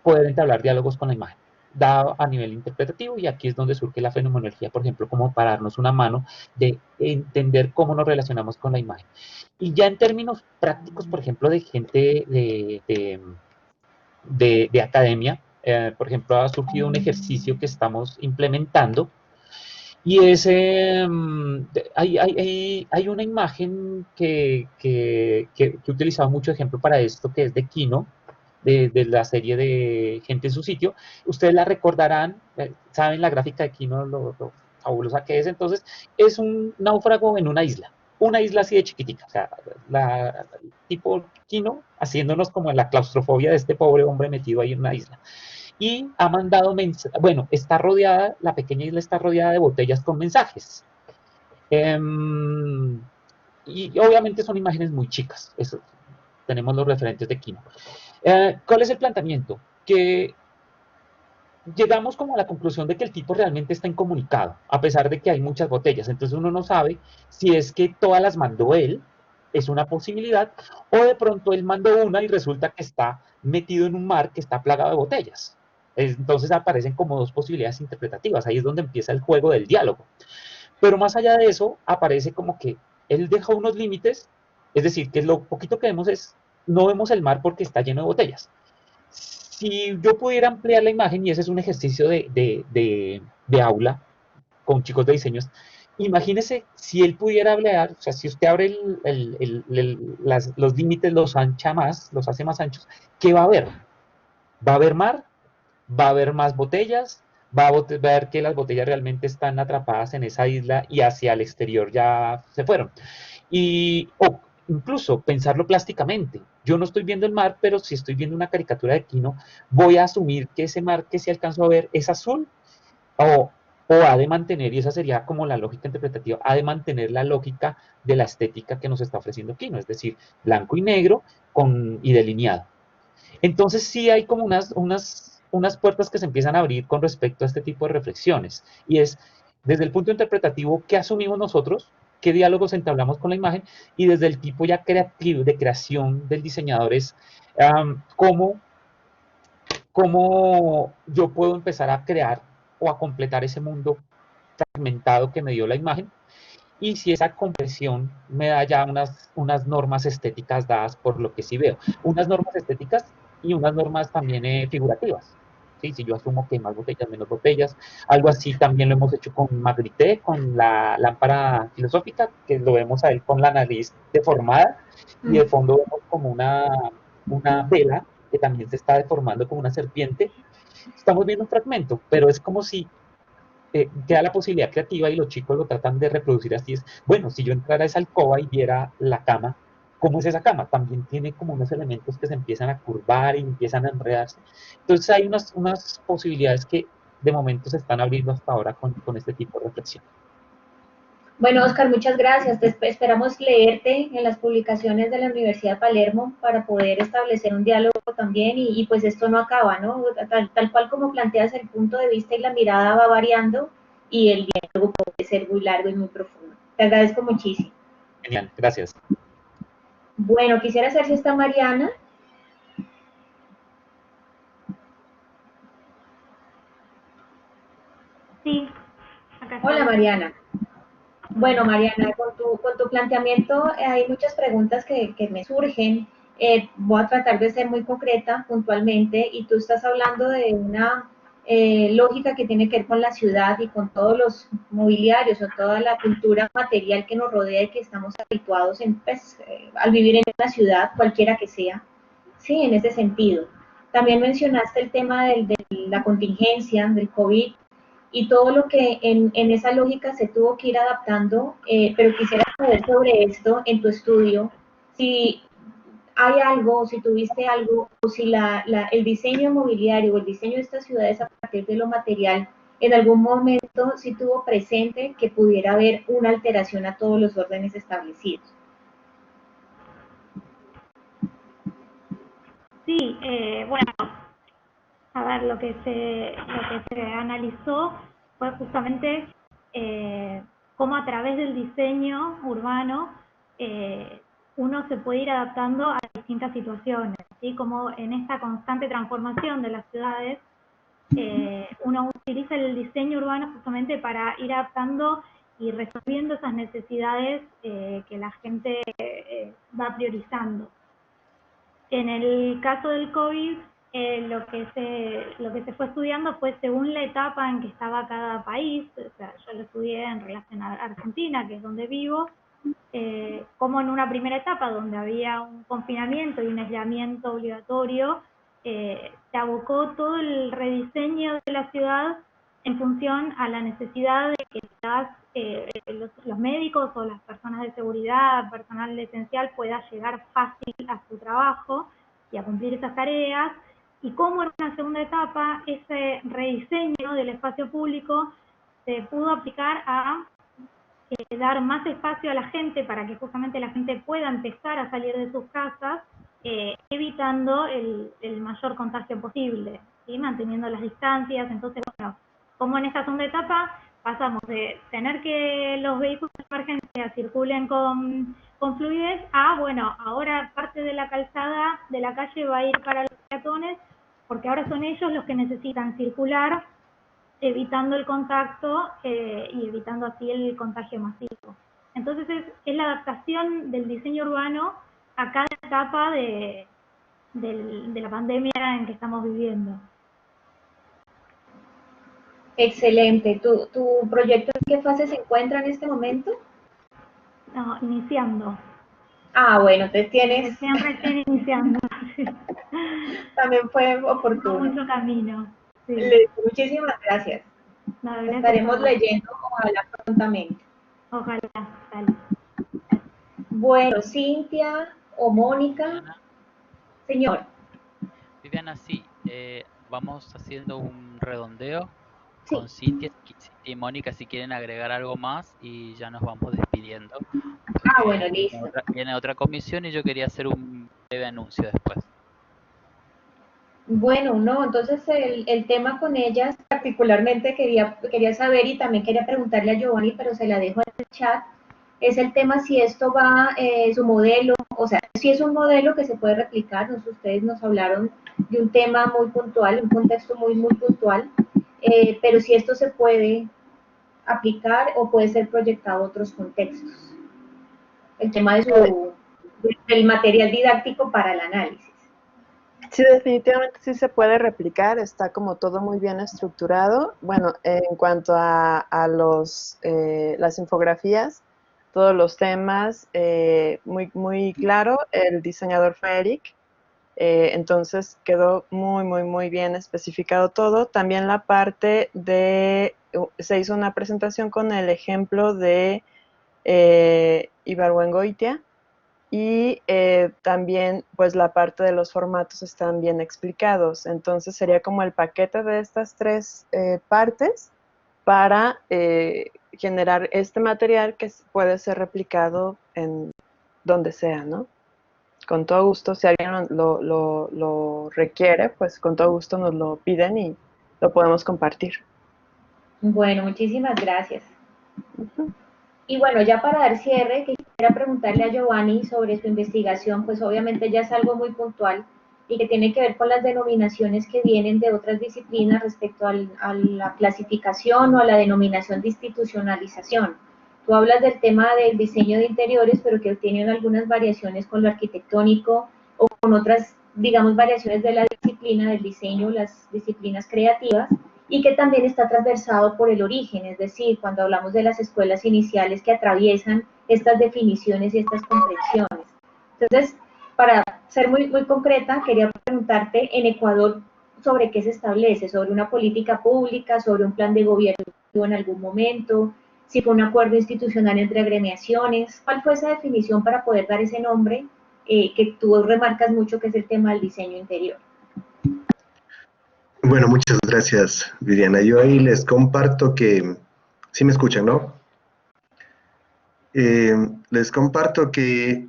poder entablar diálogos con la imagen, dado a nivel interpretativo, y aquí es donde surge la fenomenología, por ejemplo, como para darnos una mano de entender cómo nos relacionamos con la imagen. Y ya en términos prácticos, por ejemplo, de gente de academia, por ejemplo, ha surgido un ejercicio que estamos implementando, y es, hay una imagen que he utilizado mucho ejemplo para esto, que es de Kino, de la serie de Gente en su sitio. Ustedes la recordarán, saben la gráfica de Kino, lo fabulosa que es. Entonces, es un náufrago en una isla así de chiquitica, o sea, tipo Kino, haciéndonos como en la claustrofobia de este pobre hombre metido ahí en una isla. Y ha mandado bueno, la pequeña isla está rodeada de botellas con mensajes. Y obviamente son imágenes muy chicas. Tenemos los referentes de Kino. ¿Cuál es el planteamiento? Que llegamos como a la conclusión de que el tipo realmente está incomunicado, a pesar de que hay muchas botellas. Entonces uno no sabe si es que todas las mandó él, es una posibilidad, o de pronto él mandó una y resulta que está metido en un mar que está plagado de botellas. Entonces aparecen como dos posibilidades interpretativas. Ahí es donde empieza el juego del diálogo. Pero más allá de eso, aparece como que él deja unos límites, es decir, que lo poquito que vemos es, no vemos el mar porque está lleno de botellas. Si yo pudiera ampliar la imagen, y ese es un ejercicio de aula con chicos de diseños, imagínese si él pudiera hablar, o sea, si usted abre los límites, los ancha más, los hace más anchos, ¿qué va a haber? ¿Va a haber mar? ¿Va a haber más botellas? ¿Va a ver que las botellas realmente están atrapadas en esa isla y hacia el exterior ya se fueron? O incluso pensarlo plásticamente. Yo no estoy viendo el mar, pero si estoy viendo una caricatura de Kino, voy a asumir que ese mar que se alcanzó a ver es azul o ha de mantener, y esa sería como la lógica interpretativa, ha de mantener la lógica de la estética que nos está ofreciendo Kino, es decir, blanco y negro y delineado. Entonces sí hay como unas puertas que se empiezan a abrir con respecto a este tipo de reflexiones, y es desde el punto interpretativo, ¿qué asumimos nosotros? ¿Qué diálogos entablamos con la imagen? Y desde el tipo ya creativo, de creación del diseñador es cómo yo puedo empezar a crear o a completar ese mundo fragmentado que me dio la imagen, y si esa compresión me da ya unas normas estéticas dadas por lo que sí veo. Unas normas estéticas y unas normas también figurativas. ¿Sí? Si yo asumo que más botellas, menos botellas. Algo así también lo hemos hecho con Magritte, con la lámpara filosófica, que lo vemos a él con la nariz deformada, y de fondo vemos como una vela que también se está deformando como una serpiente. Estamos viendo un fragmento, pero es como si queda la posibilidad creativa y los chicos lo tratan de reproducir así. Es, bueno, si yo entrara a esa alcoba y viera la cama, ¿cómo es esa cama? También tiene como unos elementos que se empiezan a curvar y empiezan a enredarse. Entonces hay unas posibilidades que de momento se están abriendo hasta ahora con este tipo de reflexión.
Bueno, Oscar, muchas gracias. Esperamos leerte en las publicaciones de la Universidad de Palermo para poder establecer un diálogo también y pues esto no acaba, ¿no? Tal cual como planteas, el punto de vista y la mirada va variando y el diálogo puede ser muy largo y muy profundo. Te agradezco muchísimo.
Genial, gracias.
Bueno, quisiera saber si está Mariana.
Sí, acá
Hola,
estoy.
Mariana. Bueno, Mariana, con tu planteamiento hay muchas preguntas que me surgen. Voy a tratar de ser muy concreta, puntualmente, y tú estás hablando de una lógica que tiene que ver con la ciudad y con todos los mobiliarios o toda la cultura material que nos rodea y que estamos habituados al vivir en una ciudad, cualquiera que sea. Sí, en ese sentido. También mencionaste el tema de la contingencia, del COVID, y todo lo que en esa lógica se tuvo que ir adaptando, pero quisiera saber sobre esto en tu estudio, si hay algo, si tuviste algo, o si el diseño mobiliario o el diseño de estas ciudades a partir de lo material, en algún momento sí tuvo presente que pudiera haber una alteración a todos los órdenes establecidos.
Sí, bueno, a ver, lo que se analizó fue justamente cómo a través del diseño urbano uno se puede ir adaptando a distintas situaciones, ¿sí? Como en esta constante transformación de las ciudades, uno utiliza el diseño urbano justamente para ir adaptando y resolviendo esas necesidades que la gente va priorizando. En el caso del COVID, lo que se fue estudiando fue según la etapa en que estaba cada país. O sea, yo lo estudié en relación a Argentina, que es donde vivo, como en una primera etapa donde había un confinamiento y un aislamiento obligatorio, se abocó todo el rediseño de la ciudad en función a la necesidad de que los médicos o las personas de seguridad, personal esencial, pueda llegar fácil a su trabajo y a cumplir esas tareas, y cómo en una segunda etapa ese rediseño del espacio público se pudo aplicar a dar más espacio a la gente para que justamente la gente pueda empezar a salir de sus casas evitando el mayor contagio posible, ¿sí? Manteniendo las distancias. Entonces, bueno, como en esta segunda etapa pasamos de tener que los vehículos de emergencia circulen con fluidez a, bueno, ahora parte de la calzada de la calle va a ir para los peatones, porque ahora son ellos los que necesitan circular, evitando el contacto y evitando así el contagio masivo. Entonces es la adaptación del diseño urbano a cada etapa de la pandemia en que estamos viviendo.
Excelente. ¿Tu proyecto en qué fase se encuentra en este momento?
No, iniciando.
Ah, bueno, entonces tienes...
Recién iniciando.
También fue oportuno.
Mucho camino. Sí.
Muchísimas gracias.
No, gracias.
Estaremos leyendo, ojalá prontamente.
Ojalá, dale.
Bueno, Cintia o Mónica. Señor.
Viviana, sí, vamos haciendo un redondeo
sí.
Con Cintia y Mónica si quieren agregar algo más y ya nos vamos despidiendo.
Bueno, listo.
Viene otra comisión y yo quería hacer un breve anuncio después.
Bueno, no, entonces el tema con ellas particularmente quería saber y también quería preguntarle a Giovanni, pero se la dejo en el chat, es el tema si esto va, su modelo, o sea, si es un modelo que se puede replicar. Ustedes nos hablaron de un tema muy puntual, un contexto muy puntual, pero si esto se puede aplicar o puede ser proyectado a otros contextos. El tema del material didáctico para el análisis.
Sí, definitivamente sí se puede replicar, está como todo muy bien estructurado. Bueno, en cuanto a las infografías, todos los temas, muy claro, el diseñador fue Eric, entonces quedó muy bien especificado todo. También la parte se hizo una presentación con el ejemplo de Ibargüengoitia, y también pues la parte de los formatos están bien explicados, entonces sería como el paquete de estas tres partes para generar este material que puede ser replicado en donde sea, ¿no? Con todo gusto, si alguien lo requiere, pues con todo gusto nos lo piden y lo podemos compartir.
Bueno, muchísimas gracias. Y bueno, ya para dar cierre, quisiera preguntarle a Giovanni sobre su investigación, pues obviamente ya es algo muy puntual y que tiene que ver con las denominaciones que vienen de otras disciplinas respecto a la clasificación o a la denominación de institucionalización. Tú hablas del tema del diseño de interiores, pero que tienen algunas variaciones con lo arquitectónico o con otras, digamos, variaciones de la disciplina del diseño, las disciplinas creativas, y que también está transversado por el origen, es decir, cuando hablamos de las escuelas iniciales que atraviesan estas definiciones y estas comprensiones. Entonces, para ser muy concreta, quería preguntarte en Ecuador sobre qué se establece, sobre una política pública, sobre un plan de gobierno en algún momento, si fue un acuerdo institucional entre agremiaciones, ¿cuál fue esa definición para poder dar ese nombre que tú remarcas mucho, que es el tema del diseño interior?
Bueno, muchas gracias, Viviana. Yo ahí les comparto que, sí me escuchan, ¿no? Les comparto que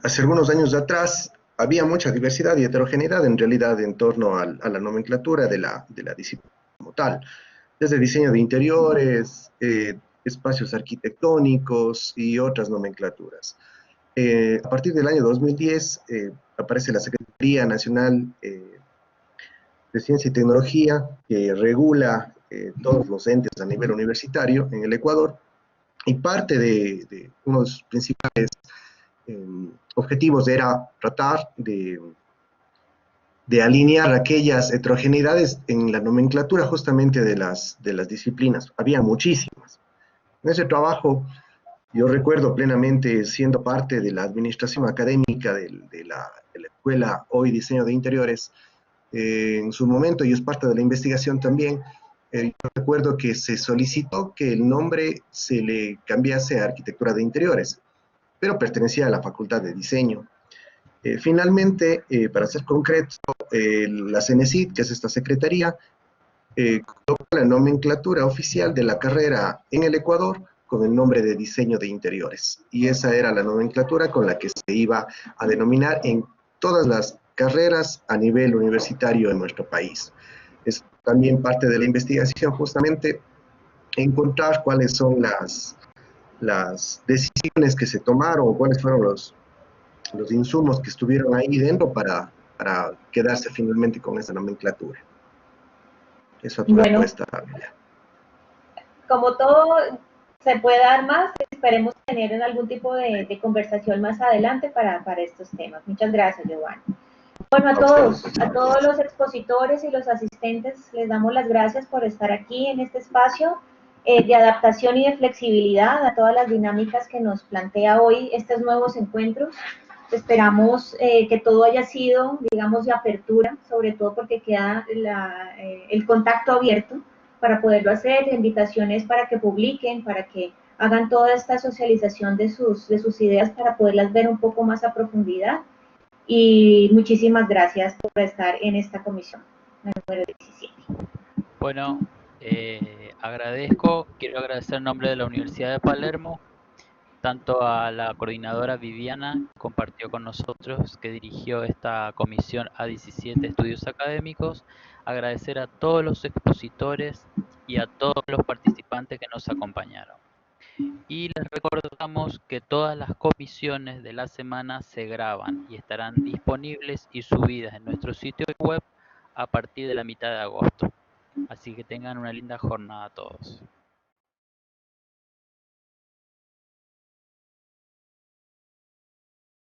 hace algunos años atrás había mucha diversidad y heterogeneidad en realidad en torno a la nomenclatura de la disciplina como tal, desde diseño de interiores, espacios arquitectónicos y otras nomenclaturas. A partir del año 2010 aparece la Secretaría Nacional de Ciencia y Tecnología, que regula todos los entes a nivel universitario en el Ecuador, y parte de uno de sus principales objetivos era tratar de alinear aquellas heterogeneidades en la nomenclatura justamente de las disciplinas. Había muchísimas. En ese trabajo, yo recuerdo plenamente siendo parte de la administración académica de la escuela hoy Diseño de Interiores, en su momento, y es parte de la investigación también, yo recuerdo que se solicitó que el nombre se le cambiase a Arquitectura de Interiores, pero pertenecía a la Facultad de Diseño. Finalmente, para ser concreto, la CENESID, que es esta secretaría, colocó la nomenclatura oficial de la carrera en el Ecuador con el nombre de Diseño de Interiores, y esa era la nomenclatura con la que se iba a denominar en todas las carreras a nivel universitario en nuestro país. Es también parte de la investigación justamente encontrar cuáles son las decisiones que se tomaron, cuáles fueron los insumos que estuvieron ahí dentro para quedarse finalmente con esa nomenclatura. Eso a tu respuesta, Amelia.
Como todo se puede dar más, esperemos tener en algún tipo de conversación más adelante para estos temas. Muchas gracias, Giovanni. Bueno, a todos los expositores y los asistentes les damos las gracias por estar aquí en este espacio de adaptación y de flexibilidad a todas las dinámicas que nos plantea hoy estos nuevos encuentros. Esperamos que todo haya sido, digamos, de apertura, sobre todo porque queda el contacto abierto para poderlo hacer, invitaciones para que publiquen, para que hagan toda esta socialización de sus ideas para poderlas ver un poco más a profundidad. Y muchísimas gracias por estar en esta comisión, la número 17.
Bueno, quiero agradecer en nombre de la Universidad de Palermo, tanto a la coordinadora Viviana, que compartió con nosotros, que dirigió esta comisión A17 Estudios Académicos, agradecer a todos los expositores y a todos los participantes que nos acompañaron. Y les recordamos que todas las comisiones de la semana se graban y estarán disponibles y subidas en nuestro sitio web a partir de la mitad de agosto. Así que tengan una linda jornada a todos.